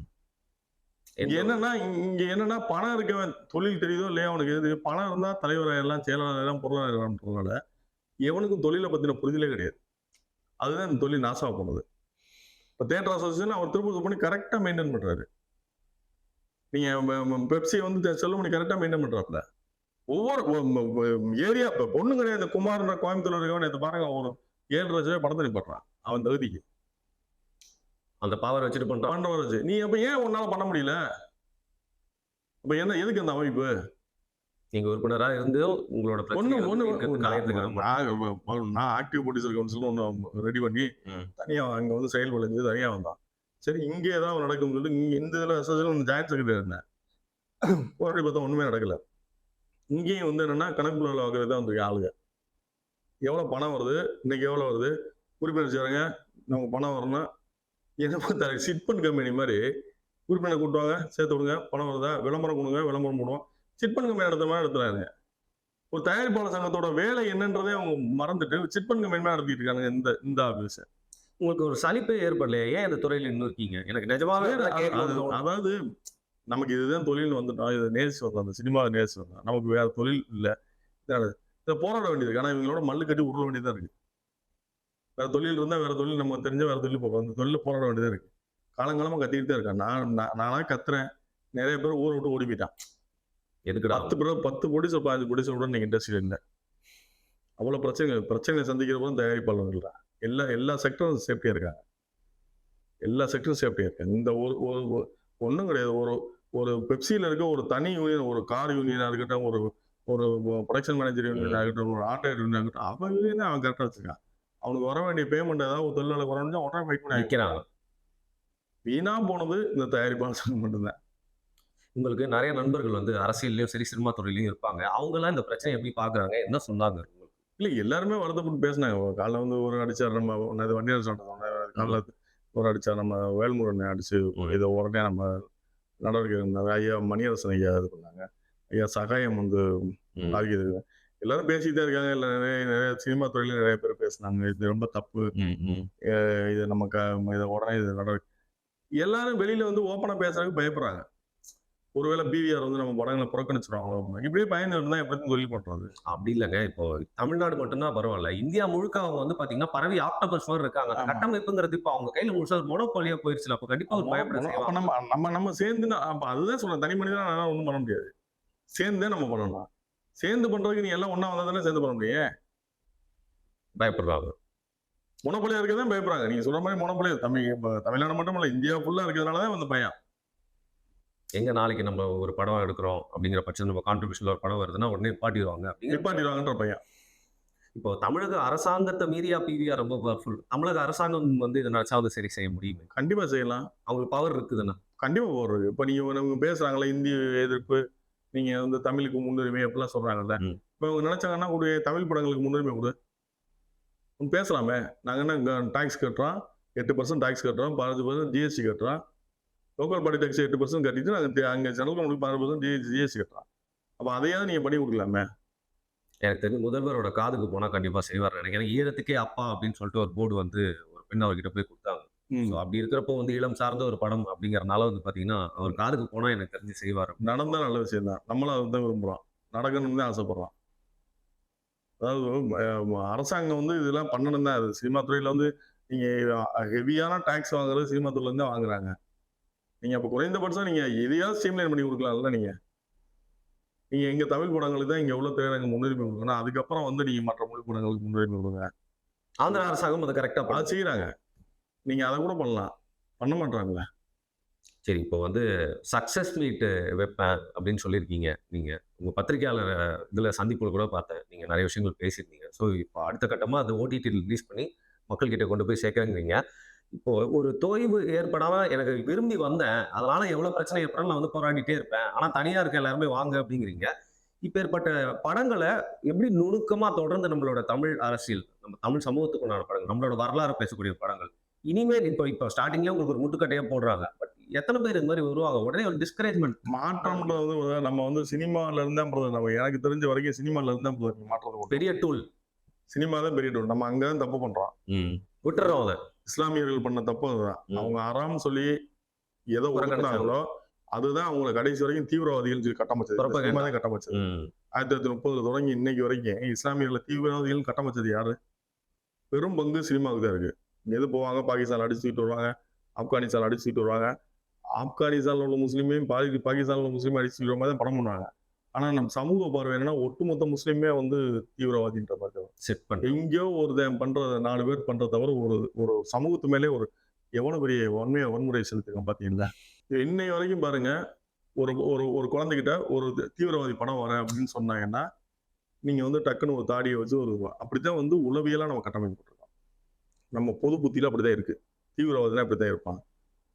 இங்க என்னன்னா பணம் இருக்கவன் தொழில் தெரியுதோ இல்லையா, அவனுக்கு எது பணம் இருந்தா தலைவராயிரலாம், செயலாளர், பொருளாதாரம்ன்றதுனால எவனுக்கும் தொழிலை பத்தின புரிதலே கிடையாது. அதுதான் இந்த தொழில் நாசமா போனது. இப்ப தியேட்டர் அசோசியேஷன் அவர் திருப்பூர் பண்ணி கரெக்டா மெயின்டைன் பண்றாரு. நீங்க பெப்சியை வந்து செல்வமணி கரெக்டா மெயின்டைன் பண்றாப்ல. ஒவ்வொரு ஏரியா இப்ப பொண்ணு கிடையாது, குமார்ன்ற கோயம்புத்தூர்ல இருக்கவன் நேற்று பாருங்க ஒரு 7 லட்சம் ரூபாய் படத்தை நிப்பாடுறான் அவன் தகுதிக்கு. அந்த பவர் வச்சுட்டு பண்றான். நீ அப்ப ஏன் உன்னால பண்ண முடியல? அப்ப என்ன எதுக்கு அந்த அமைப்பு? நீங்க உறுப்பினரா இருந்து உங்களோட நான் ஆக்டிவ் ப்ரொடியூசர் கவுன்சில் ஒன்று ரெடி பண்ணி தனியா அங்க வந்து செயல்படுறது தனியா வந்தான். சரி இங்கே ஏதாவது நடக்கும்னு சொல்லிட்டு இங்க இந்த இதுல ஜாயின்ட் செக்ரட்டரி இருந்தேன். போராடி பார்த்தா ஒண்ணுமே நடக்கல. இங்கேயும் வந்து என்னன்னா கணக்கு வாக்குறது தான் வந்து ஆளுங்க. எவ்வளவு பணம் வருது, இன்னைக்கு எவ்வளவு வருது, உறுப்பினர் செய்றாங்க, நமக்கு பணம் வரணும். என்ன சிட்பண்ட் கம்பெனி மாதிரி உறுப்பினர் கூட்டுவாங்க, சேர்த்து விடுங்க, பணம் வருதா, விளம்பரம் கொடுங்க, விளம்பரம் போடுவோம். சிட்பண்ட் கம்பெனி நடத்த மாதிரி நடத்துறாங்க. ஒரு தயாரிப்பாளர் சங்கத்தோட வேலை என்னன்றதே அவங்க மறந்துட்டு சிட்பண்ட் கம்பெனி மாதிரி நடத்திட்டு இருக்காங்க இந்த ஆபீஸ். உங்களுக்கு ஒரு சலிப்பே ஏற்படலையா? ஏன் இந்த துறையில இன்னும் இருக்கீங்க? எனக்கு நிஜமாவே அதாவது நமக்கு இதுதான் தொழில்னு வந்துட்டோம், இதை நேசிச்சு வந்தோம், அந்த சினிமாவை நேசிச்சு வந்தோம், நமக்கு வேற தொழில் இல்லை, இதை போராட வேண்டியது இருக்கு. ஆனால் இவங்களோட மல்லு கட்டி உருள வேண்டியதா இருக்கு. வேற தொழில் இருந்தால் வேற தொழில் நம்ம தெரிஞ்ச வேற தொழில் போகும், அந்த தொழில போராட வேண்டியதா இருக்கு. காலங்காலமா கத்திக்கிட்டு தான் இருக்கேன். நானா கத்துறேன், நிறைய பேர் ஊரை விட்டு ஓடி போயிட்டான். எதுக்குடா 10 ப்ரொடியூசர் 15 ப்ரொடியூசர் கூட நீங்க இண்டஸ்ட்ரியில் இல்லை. அவ்வளோ பிரச்சனை சந்திக்கிறப்போ தயாரிப்பாளர்கள் தான். எல்லா செக்டரும் சேஃப்டியா இருக்காங்க. எல்லா செக்டரும் சேஃப்டியா இருக்காங்க. இந்த ஒன்றும் கிடையாது. ஒரு பெப்சியில் இருக்க ஒரு தனி யூனியன், ஒரு கார் யூனியனாக இருக்கட்டும், ஒரு ப்ரொடக்ஷன் மேனேஜர் யூனியனாக இருக்கட்டும், ஒரு ஆட்டோ யூனியனாக இருக்கட்டும், அவன் யூனியனை அவன் கரெக்டாக வச்சிருக்கான். அவனுக்கு வர வேண்டிய பேமெண்ட் ஏதாவது ஒரு தொழிலாளர் வரணும்னா உடனே ஃபைட் பண்ணி நிற்கிறாங்க. வீணா போனது இந்த தயாரிப்பாளர் சங்கம் மட்டும்தான். உங்களுக்கு நிறைய நண்பர்கள் வந்து அரசியல்லையும் சரி சினிமா துறையிலையும் இருப்பாங்க. அவங்கெல்லாம் இந்த பிரச்சனை எப்படி பார்க்குறாங்க? என்ன சொன்னாங்க? இல்லை, எல்லாருமே வருத்தப்பட்டு பேசினாங்க. காலைல வந்து ஒரு அடிச்சார், நம்ம வண்டியார் சொன்னோம், காலைல ஒரு அடிச்சார், நம்ம வேல்முருகனை அடிச்சு இதை உடனே நம்ம நடவடிக்கை இருந்தாங்க. ஐயா மணியரசன் ஐயா இது பண்ணாங்க. ஐயா சகாயம் வந்து ஆகியது. எல்லாரும் பேசிக்கிட்டே இருக்காங்க. இல்லை, நிறைய சினிமா துறையில நிறைய பேர் பேசினாங்க. இது ரொம்ப தப்பு, இது நம்ம இதை உடனே இது நடவடிக்கை. எல்லாரும் வெளியில வந்து ஓப்பனா பேசுறதுக்கு பயப்படுறாங்க. ஒருவேளை பிவிஆர் வந்து நம்ம படங்களை புறக்கணிச்சிருவாங்க, இப்படியே பயந்து இருந்தா எப்படி தொழில் பண்றது? அப்படி இல்லைங்க. இப்போ தமிழ்நாடு மட்டும்தான் பரவாயில்ல, இந்தியா முழுக்க அவங்க வந்து பாத்தீங்கன்னா பரவி ஆக்டோபஸ் மாதிரி இருக்காங்க. அந்த கட்டமைப்புங்கிறது இப்போ அவங்க கையில முழுசா மொனோபோலியா போயிருச்சுல. அப்போ கண்டிப்பா ஒரு பயப்பட செய்வாங்க. நம்ம சேர்ந்து அதுதான் சொல்றேன், தனி மனிதனா ஒன்றும் பண்ண முடியாது. சேர்ந்தே நம்ம பண்ணணும். சேர்ந்து பண்றதுக்கு நீ எல்லாம் ஒண்ணா வந்தா தானே சேர்ந்து பண்ண முடியும். பயப்படுறாங்க. மொனோபோலியா இருக்கதான் பயப்படுறாங்க. நீங்க சொல்ற மாதிரி மொனோபோலியா தமிழ்நாடு மட்டும் இல்ல, இந்தியா ஃபுல்லா இருக்கிறதுனாலதான் வந்து பயம். எங்க நாளைக்கு நம்ம ஒரு படம் எடுக்கிறோம் அப்படிங்கிற பட்சம், நம்ம கான்ட்ரிபியூஷன்ல ஒரு படம் வருதுன்னா உடனே நிப்பாட்டிடுவாங்க நிப்பாட்டிடுவாங்கன்ற பையன். இப்போ தமிழக அரசாங்கத்தை மீறியா பிவிஆர் ரொம்ப பவர்ஃபுல்? தமிழக அரசாங்கம் வந்து இதை நினைச்சாவது சரி செய்ய முடியும். கண்டிப்பா செய்யலாம். அவங்களுக்கு பவர் இருக்குதுன்னா கண்டிப்பா பவர் இருக்கு. இப்ப நீங்க பேசுறாங்களே இந்தி எதிர்ப்பு, நீங்க வந்து தமிழுக்கு முன்னுரிமை அப்படிலாம் சொல்றாங்கல்ல. இப்ப அவங்க நினைச்சாங்கன்னா ஒரு தமிழ் படங்களுக்கு முன்னுரிமை கொடு, பேசலாமே. நாங்க என்ன டாக்ஸ் கட்டுறோம், 8% டாக்ஸ் கட்டுறோம், 15% ஜிஎஸ்டி கட்டுறோம், லோக்கல் பாடி டாக்ஸ் 8% கட்டிட்டு நாங்கள் அங்கே ஜெனரல் கவர்மெண்ட் 15% ஜிஎஸ்டி கட்டுறோம். அப்போ அதையாவது நீங்கள் பண்ணி கொடுக்கலாமே. எனக்கு தெரிஞ்சு முதல்வரோட காதுக்கு போனால் கண்டிப்பாக செய்வார் நினைக்கிறேன். ஈழத்துக்கே அப்பா அப்படின்னு சொல்லிட்டு ஒரு போர்டு வந்து ஒரு பெண் அவர்கிட்ட போய் கொடுத்தாங்க. அப்படி இருக்கிறப்போ வந்து இளம் சார்ந்த ஒரு படம் அப்படிங்கறதுனால வந்து பாத்தீங்கன்னா அவர் காதுக்கு போனா எனக்கு தெரிஞ்சு செய்வார். நடந்தா நல்ல விஷயம் தான். நம்மளும் அதுதான் விரும்புறோம், நடக்கணும்னு தான் ஆசைப்படுறோம். அதாவது அரசாங்கம் வந்து இதெல்லாம் பண்ணணும் தான். அது சினிமா துறையில வந்து நீங்க ஹெவியான டாக்ஸ் வாங்குறது சினிமா துறையில இருந்து தான் வாங்குறாங்க. நீங்க அப்ப குறைந்தபட்சம் நீங்க எதையாவது ஸ்ட்ரீம்லைன் பண்ணி கொடுக்கலாம்ல. நீங்க எங்க தமிழ் படங்களுக்கு தான் இங்க எவ்வளவு தேவையான முன்னுரிமை கொடுக்கணும், அதுக்கப்புறம் வந்து நீங்க மற்ற மொழி படங்களுக்கு முன்னுரிமை கொடுங்க. ஆந்திர அரசாங்கம் அதை கரெக்டா செய்யறாங்க. நீங்க அதை கூட பண்ணலாம், பண்ண மாட்டாங்களே. சரி, இப்போ வந்து சக்சஸ் மீட் வைப்பேன் அப்படின்னு சொல்லியிருக்கீங்க. நீங்க உங்க பத்திரிகையாளர் இதுல சந்திப்புல கூட பார்த்தேன், நீங்க நிறைய விஷயங்கள் பேசியிருந்தீங்க. ஸோ இப்போ அடுத்த கட்டமா அது ஓடிடி ரிலீஸ் பண்ணி மக்கள் கிட்ட கொண்டு போய் சேர்க்கறீங்க. இப்போ ஒரு தொய்வு ஏற்படாம எனக்கு விரும்பி வந்தேன், அதனால எவ்வளவு பிரச்சனை ஏற்படாலும் நான் வந்து போராடிட்டே இருப்பேன், ஆனா தனியா இருக்க எல்லாருமே வாங்க அப்படிங்கிறீங்க. இப்ப ஏற்பட்ட படங்களை எப்படி நுணுக்கமா தொடர்ந்து நம்மளோட தமிழ் அரசியல், நம்ம தமிழ் சமூகத்துக்குண்டான படங்கள், நம்மளோட வரலாறு பேசக்கூடிய படங்கள் இனிமேல் இப்போ ஸ்டார்டிங்ல உங்களுக்கு ஒரு முட்டுக்கட்டையா போடுறாங்க, பட் எத்தனை பேர் இந்த மாதிரி வருவாங்க? உடனே ஒரு டிஸ்கரேஜ்மெண்ட். மாற்றம்ன்றது வந்து நம்ம வந்து சினிமால இருந்தா நம்ம எனக்கு தெரிஞ்ச வரைக்கும் சினிமால இருந்தா மாற்றம் பெரிய டூல். சினிமா தான் பெரிய டூல். நம்ம அங்கதான் தப்பு பண்றோம், விட்டுறோம். அதை இஸ்லாமியர்கள் பண்ண தப்பு அதுதான். அவங்க ஆறாம் சொல்லி எதோ ஒதுக்குனாங்களோ அதுதான் அவங்களை கடைசி வரைக்கும் தீவிரவாதிகள் கட்டமைச்சது, கட்டமைச்சது. 1930 தொடங்கி இன்னைக்கு வரைக்கும் இஸ்லாமியர்களை தீவிரவாதிகள் கட்டமைச்சது யாரு? பெரும் பங்கு சினிமாவுக்கு தான் இருக்கு. எது போவாங்க, பாகிஸ்தான் அடிச்சுட்டு வருவாங்க, ஆப்கானிஸ்தான் அடிச்சுட்டு வருவாங்க. ஆப்கானிஸ்தான்ல உள்ள முஸ்லீமையும் பாகிஸ்தான்ல உள்ள முஸ்லீமை அடிச்சுட்டு வர மாதிரி தான் படம் பண்ணுவாங்க. ஆனா நம்ம சமூக பார்வை என்னன்னா ஒட்டுமொத்த முஸ்லீமே வந்து தீவிரவாதின்ற மாதிரி எங்கேயோ ஒருத்தன் பண்றத 4 பேர் பண்றத தவிர ஒரு சமூகத்து மேலே எவ்வளவு பெரிய வன்முறை செலுத்திருக்கோம் பாத்தீங்களா? இன்னை வரைக்கும் பாருங்க, ஒரு குழந்தைகிட்ட ஒரு தீவிரவாதி படம் வரேன் அப்படின்னு சொன்னாங்கன்னா நீங்க வந்து டக்குன்னு ஒரு தாடியை வச்சு அப்படித்தான் வந்து உளவியலா நம்ம கட்டமைப்பு போட்டிருக்கோம். நம்ம பொது புத்தியில அப்படிதான் இருக்கு. தீவிரவாதினா அப்படித்தான் இருப்பான்,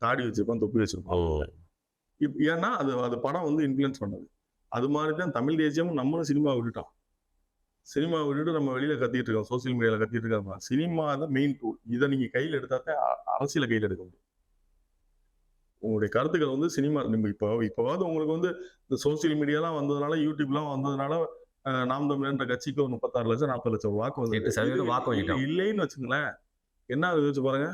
தாடி வச்சிருப்பான், தொப்பி வச்சிருப்பான். ஏன்னா அது படம் வந்து இன்ஃபுளுன்ஸ் பண்ணது. அது மாதிரி தான் தமிழ் தேசியமும் நம்மளும் சினிமா விட்டுட்டோம். சினிமா விட்டுட்டு நம்ம வெளியில கத்திட்டு இருக்கோம், சோசியல் மீடியால கத்திட்டு இருக்கோம். சினிமா தான் மெயின் டூல். இதை நீங்க கையில் எடுத்தாதான் அரசியல கையில் எடுக்க முடியும். உங்களுடைய கருத்துக்கள் வந்து சினிமா இப்போவாவது உங்களுக்கு வந்து இந்த சோசியல் மீடியாலாம் வந்ததுனால, யூடியூப்லாம் வந்ததுனால நாம் தமிழர்ன்ற கட்சிக்கு ஒரு 36 லட்சம் 40 லட்சம் வாக்கு வந்து இல்லைன்னு வச்சுங்களேன், என்ன ஆகுது யோசிச்சு பாருங்க.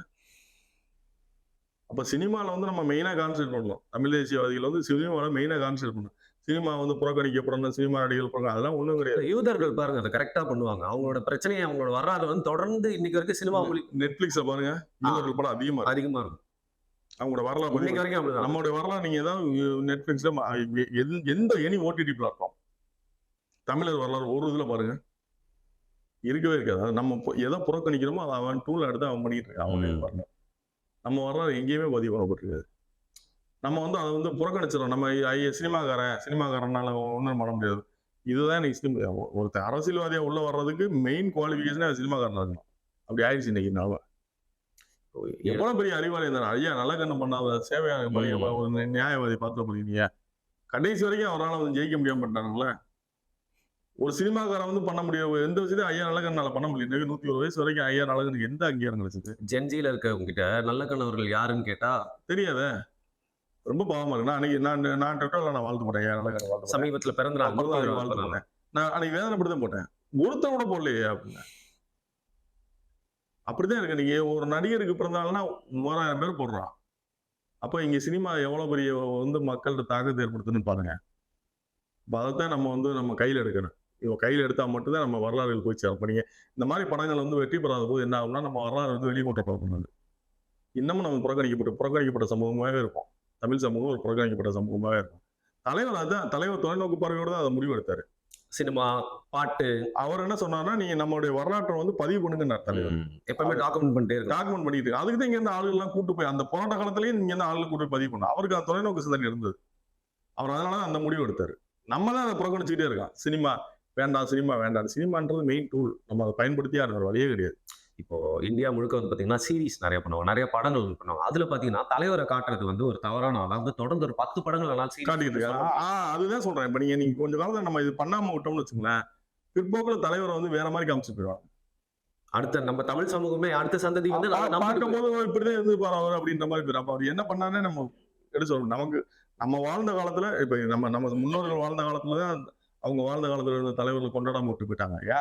அப்ப சினிமால வந்து நம்ம மெயினா கான்சென்ட்ரேட் பண்ணணும். தமிழ் தேசியவாதிகள் வந்து சினிமால மெயினா கான்சென்ட்ரேட் பண்ணணும். சினிமா வந்து புறக்கணிக்கப்படணும், சினிமா நடிகர்கள் அதெல்லாம் ஒண்ணும் கிடையாது. யூதர்கள் பாருங்க அதை கரெக்டா பண்ணுவாங்க. அவங்களோட பிரச்சனையை அவங்களோட வரலாறு வந்து தொடர்ந்து இன்னைக்கு வரைக்கும் சினிமா நெட்ஃபிளிக்ஸ பாருங்க, யூதர்கள் படம் அதிகமா இருக்கு. அதிகமா இருக்கும். அவங்களோட வரலாறு இன்னைக்கு வரைக்கும் அப்படிதான். நம்மளுடைய வரலாறு நீங்க ஏதாவது நெட்ஃபிளிக்ஸ்ல எந்த எனி ஓடிடி பிளாட்ஃபார்ம் தமிழர் வரலாறு ஒரு இதுல பாருங்க, இருக்கவே இருக்காது. அது நம்ம எதை புறக்கணிக்கிறோமோ அதை அவன் டூல் எடுத்து அவன் பண்ணிட்டு இருக்கான். அவனுடைய வரலாறு நம்ம வரலாறு எங்கேயுமே பதிவு பண்ணப்பட்டிருக்காது. நம்ம வந்து அதை வந்து புறக்கணிச்சிடும். நம்ம சினிமாக்காரனால ஒன்றும் பண்ண முடியாது. இதுதான் எனக்கு ஒருத்தர் அரசியல்வாதியா உள்ள வர்றதுக்கு மெயின் குவாலிஃபிகேஷனே சினிமாக்காரனா இருக்கணும். அப்படி ஆயிடுச்சு இன்னைக்கு. நாம எவ்வளவு பெரிய அறிவாளி இருந்தாரு. ஐயா நல்ல கண்ணு பண்ணாத சேவையாக ஒரு நியாயவாதி பார்த்து போறீங்க. கடைசி வரைக்கும் அவரால் வந்து ஜெயிக்க முடியாம பண்ணிட்டாங்கல்ல. ஒரு சினிமாக்காரன் வந்து பண்ண முடியும் எந்த விஷயத்தையும் ஐயா நல்லகண்ணால பண்ண முடியும். 101 வயசு வரைக்கும் ஐயா நல்லகனுக்கு எந்த அங்கீகாரம் கிடைச்சது? ஜென்ஜில இருக்கவங்க கிட்ட நல்லகண்ண அவர்கள் யாருன்னு கேட்டா தெரியாத. ரொம்ப பாவமா இருக்கு. நான் ட்விட்டர்ல நான் வாழ்த்து போட்டேன். ஐயா நல்லகண்ண வாழ்த்து சமீபத்துல பிறந்த நாள் வாழ்த்து போட்டேன். நான் அன்னைக்கு வேதனைப்பட்டு போட்டேன். ஒருத்தர் கூட போடலையே அப்படின்னு. அப்படிதான் இருக்கு. நீங்க ஒரு நடிகருக்கு பிறந்தாலும்னா 3000 பேர் போடுறான். அப்ப இங்க சினிமா எவ்வளவு பெரிய வந்து மக்கள்கிட்ட தாக்கத்தை ஏற்படுத்துன்னு பாருங்க. அதைத்தான் நம்ம வந்து நம்ம கையில எடுக்கணும். இவன் கையில் எடுத்தா மட்டும்தான் நம்ம வரலாறுகள் போய் சேரும். நீங்க இந்த மாதிரி படங்கள் வந்து வெற்றி பெறாத போது என்ன ஆகும்னா நம்ம வரலாறு வந்து வெளியே கொண்டு போகணும். இன்னமும் நம்ம புறக்கணிக்கப்பட்ட சமூகமாகவே இருக்கும். தமிழ் சமூகம் ஒரு புறக்கணிக்கப்பட்ட சமூகமாகவே இருக்கும். தலைவர் தொலைநோக்கு பார்வையோட தான் அதை முடிவெடுத்தாரு. சினிமா பாட்டு அவர் என்ன சொன்னார்னா, நீங்க நம்மளுடைய வரலாற்றை வந்து பதிவு பண்ணுங்க. தலைவர் எப்பவுமே டாக்குமெண்ட் பண்ணிட்டு அதுக்கு தான் இங்க இருந்து ஆளுகள் எல்லாம் கூட்டு போய் அந்த போராட்ட காலத்திலேயே நீங்க இருந்து ஆளுகள் கூட்டு பதிவு பண்ண அவருக்கு அந்த தொலைநோக்கு சிந்தனை இருந்தது. அவர் அதனாலதான் அந்த முடிவு எடுத்தாரு. நம்ம தான் அதை புறக்கணிச்சுக்கிட்டே இருக்கோம். சினிமா வேண்டாம். சினிமான்றது மெயின் டூல். நம்ம அதை பயன்படுத்தியா இருக்கிற வழியே கிடையாது. இப்போ இந்தியா முழுக்க வந்து பாத்தீங்கன்னா சீரிஸ் நிறைய பண்ணுவாங்க, நிறைய படங்கள் பண்ணுவாங்க. அதுல பாத்தீங்கன்னா தலைவரை காட்டுறது வந்து ஒரு தவறான அதாவது தொடர்ந்து ஒரு 10 படங்கள் காட்டிட்டு இருக்காங்க. அதுதான் சொல்றேன். இப்ப நீங்க கொஞ்ச காலத்துல நம்ம இது பண்ணாம விட்டோம்னு வச்சுங்களேன், பிற்போக்குல தலைவரை வந்து வேற மாதிரி காமிச்சு போயிடுவாங்க. அடுத்த நம்ம தமிழ் சமூகமே அடுத்த சந்ததி வந்து பார்க்கும் போது இப்படிதான் இருந்து பாரு அப்படின்ற மாதிரி போயிடும். அப்ப அவர் என்ன பண்ணானே நம்ம எடுத்து சொல்லணும். நமக்கு நம்ம வாழ்ந்த காலத்துல இப்ப நம்ம முன்னோர்கள் வாழ்ந்த காலத்துலதான் அவங்க வாழ்ந்த காலத்துல இருந்த தலைவர்கள் கொண்டாடாம விட்டு போயிட்டாங்க.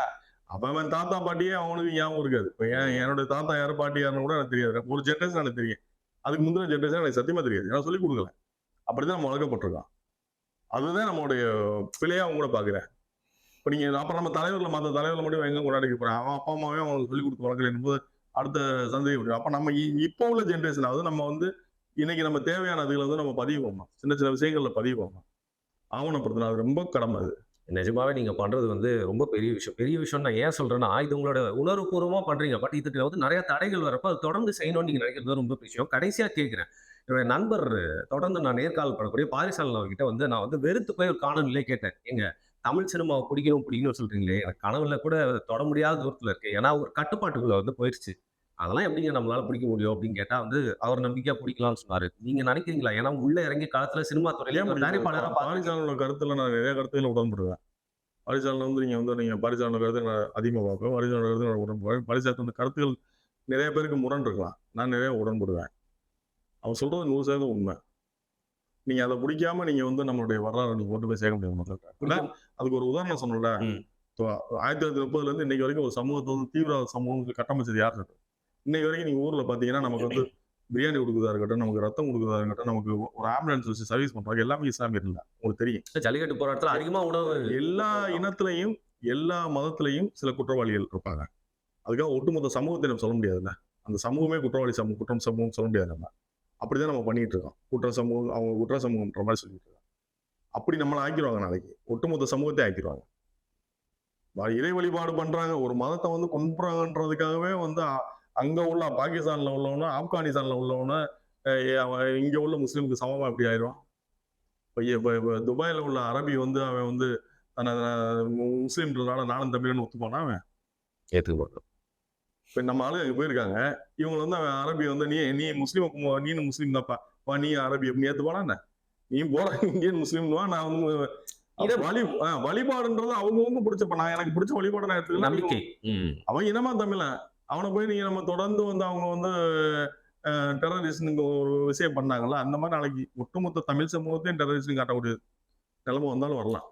அவன் தாத்தா பாட்டியே அவனுக்கு ஞாபகம் இருக்காது. இப்ப என்னோட தாத்தா யாரு பாட்டி யாருன்னு கூட எனக்கு தெரியாது. ஒரு ஜென்ரேஷன் எனக்கு தெரியும். அதுக்கு முந்தின ஜென்ரேஷன் எனக்கு சத்தியமா தெரியாது. ஏன்னா சொல்லிக் கொடுக்கல. அப்படிதான் நம்ம வளர்க்கப்பட்டிருக்கோம். அதுதான் நம்மளுடைய பிள்ளையா அவங்க கூட பாக்குறேன். இப்ப நீங்க அப்புறம் நம்ம மற்ற தலைவர்களை மட்டும் எங்க கொண்டாடிக்க போறேன். அவன் அப்பா அம்மாவே அவங்களுக்கு சொல்லிக் கொடுத்து வளர்க்கல என்பது அடுத்த சந்தேகம். அப்ப நம்ம இப்போ உள்ள ஜென்ரேஷன் ஆகுது நம்ம வந்து இன்னைக்கு நம்ம தேவையான அதுகளை வந்து நம்ம பதிவு பண்ணணும். சின்ன விஷயங்கள்ல பதிவு பண்ணணும். ஆவணப்படுத்தணும். அது ரொம்ப கடமை. அது நிஜமாவே நீங்க பண்றது வந்து ரொம்ப பெரிய விஷயம். பெரிய விஷயம் நான் ஏன் சொல்றேன்னா, இது உங்களோட உணர்வுபூர்வமா பண்றீங்க. பட் இதுக்கு வந்து நிறைய தடைகள் வரப்ப அது தொடர்ந்து செய்யணும்னு நீங்க நினைக்கிறது ரொம்ப விஷயம். கடைசியா கேட்கிறேன். என்னுடைய நண்பர் தொடர்ந்து நான் நேர்காணல் பண்ணக்கூடிய பாரிசாலன் அவர்கிட்ட வந்து நான் வந்து வெறுத்து போய் ஒரு காணொலியிலே கேட்டேன். ஏங்க தமிழ் சினிமாவை பிடிக்கணும்னு சொல்றீங்களே, எனக்கு கனவுல கூட தொட முடியாத தூரத்துல இருக்கு. ஏன்னா ஒரு கட்டுப்பாட்டுக்குள்ள வந்து போயிடுச்சு. அதெல்லாம் எப்படிங்க நம்மளால பிடிக்க முடியும் அப்படின்னு கேட்டா வந்து அவர் நம்பிக்கையா பிடிக்கலாம்னு சொன்னாரு. நீங்க நினைக்கிறீங்களா? ஏன்னா உள்ள இறங்கிய காலத்துல சினிமா துறையில தயாரிப்பாளரா பாரிசாலனோட கருத்துல நான் நிறைய கருத்துல உடன்படுவேன். பாரிசாலன் வந்து நீங்க பாரிசாலனோட கருத்து நான் அதிகமா பார்ப்பேன். பாரிசாலனோட கருத்து நான் உடன்படுவேன். பாரிசாலன் கருத்துகள் நிறைய பேருக்கு முரண் இருக்கலாம். நான் நிறைய உடன்படுவேன். அவன் சொல்றது 100% உண்மை. நீங்க அதை பிடிக்காம நீங்க வந்து நம்மளுடைய வரலாறு நீங்க கொண்டு போய் சேர்க்க முடியாது மக்கள்கிட்ட. அதுக்கு ஒரு உதாரணம் சொன்னல, 1930 இருந்து இன்னைக்கு வரைக்கும் ஒரு சமூகத்தை வந்து தீவிரவாத சமூகத்துக்கு கட்டமைச்சது யார்? இன்னைக்கு வரைக்கும் நீங்க ஊர்ல பாத்தீங்கன்னா நமக்கு வந்து பிரியாணி கொடுக்குறதா இருக்கட்டும், நமக்கு ரத்தம் கொடுக்குறதா இருக்கட்டும், நமக்கு ஒரு ஆம்புலன்ஸ் வச்சு சர்வீஸ் பண்றாங்க. எல்லாமே இஸ்லாமியர் இல்ல. உங்களுக்கு தெரியும். ஜல்லிக்கட்டு போராட்டத்துல அதிகமா உணவு எல்லா இனத்திலையும் எல்லா மதத்திலையும் சில குற்றவாளிகள் இருப்பாங்க. அதுக்காக ஒட்டுமொத்த சமூகத்தை நம்ம சொல்ல முடியாதுல்ல. அந்த சமூகமே குற்றம் சமூகம் சொல்ல முடியாது. நம்ம அப்படிதான் நம்ம பண்ணிட்டு இருக்கோம். அவங்க குற்ற சமூகம்ன்ற மாதிரி சொல்லிட்டு இருக்கோம். அப்படி நம்மளை ஆக்கிடுவாங்க. நாளைக்கு ஒட்டுமொத்த சமூகத்தை ஆக்கிடுவாங்க. இறை வழிபாடு பண்றாங்க, ஒரு மதத்தை வந்து கொன்றாங்கன்றதுக்காகவே வந்து அங்க உள்ள பாகிஸ்தான்ல உள்ளவன, ஆப்கானிஸ்தான்ல உள்ளவன இங்க உள்ள முஸ்லீமுக்கு சமமா எப்படி ஆயிரும்? இப்ப துபாயில உள்ள அரபி வந்து அவன் வந்து முஸ்லீம்ன்றதுனால நானும் தமிழன் ஒத்துப்பானா? அவன் ஏத்துக்க மாட்டான். இப்ப நம்ம ஆளு அங்க போயிருக்காங்க. இவங்க வந்து அவன் அரபி வந்து நீ முஸ்லீம், நீனு முஸ்லீம் தான்ப்பா, நீ அரபி எப்படி ஏத்துப்பானா? என்ன நீ போல இந்தியன் முஸ்லீம்வா? நான் வந்து வழிபாடுன்றது அவங்கவுங்க பிடிச்சப்ப நான் எனக்கு பிடிச்ச வழிபாடு நான் எடுத்துக்கலாம். அவன் இனமா தமிழன். அவனை போய் நீங்க நம்ம தொடர்ந்து வந்து அவங்க வந்து டெரரிஸ்ட் ஒரு விஷயம் பண்ணாங்கல்ல, அந்த மாதிரி நாளைக்கு ஒட்டுமொத்த தமிழ் சமூகத்தையும் டெரரிஸ்ட் காட்டக்கூடிய நிலைமை வந்தாலும் வரலாம்.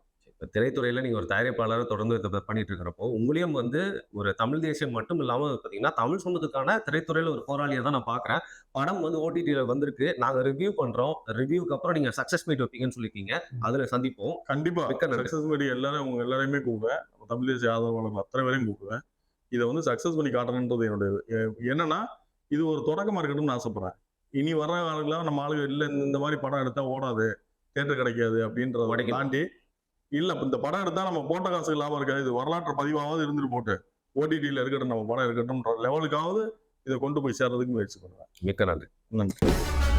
திரைத்துறையில நீங்க ஒரு தயாரிப்பாளரை தொடர்ந்து இத பண்ணிட்டு இருக்கிறப்போ, உங்களையும் வந்து ஒரு தமிழ் தேசியம் மட்டும் இல்லாம பார்த்தீங்கன்னா, தமிழ் சமூகத்துக்கான திரைத்துறையில ஒரு போராளியா தான் நான் பார்க்குறேன். படம் வந்து ஓடிடில வந்திருக்கு. நாங்க ரிவ்யூ பண்றோம். ரிவ்யூக்கு அப்புறம் நீங்க சக்சஸ் மீட் வைப்பீங்கன்னு சொல்லியிருக்கீங்க. அதுல சந்திப்போம். கண்டிப்பா மிக்க நன்றி. சக்சஸ் பண்ணி எல்லாரும் உங்க எல்லாரையுமே கூப்பிடுவேன். தமிழ் தேசிய ஆதரவாளர்கள் அத்தனை பேரையும் கூப்பிடுவேன். இதை வந்து சக்சஸ் பண்ணி காட்டணுன்றது என்னுடைய என்னன்னா இது ஒரு தொடக்கமா இருக்கணும்னு ஆசைப்படுறேன். இனி வர்ற காலங்களாம் நம்ம ஆளுங்க இல்ல இந்த மாதிரி படம் எடுத்தா ஓடாது, தியேட்டர் கிடைக்காது அப்படின்றத உடைக்கணும். தாண்டி இல்ல இப்ப இந்த படம் எடுத்தா நம்ம போட்ட காசுக்கு லாபம் இருக்காது, இது வரலாற்று பதிவாவது இருந்துட்டு போட்டு ஓடிடியில் இருக்கட்டும், நம்ம படம் இருக்கட்டும்ன்ற லெவலுக்காவது இதை கொண்டு போய் சேர்றதுக்கு முயற்சி பண்ணுவேன். மிக்க நன்றி. நன்றி.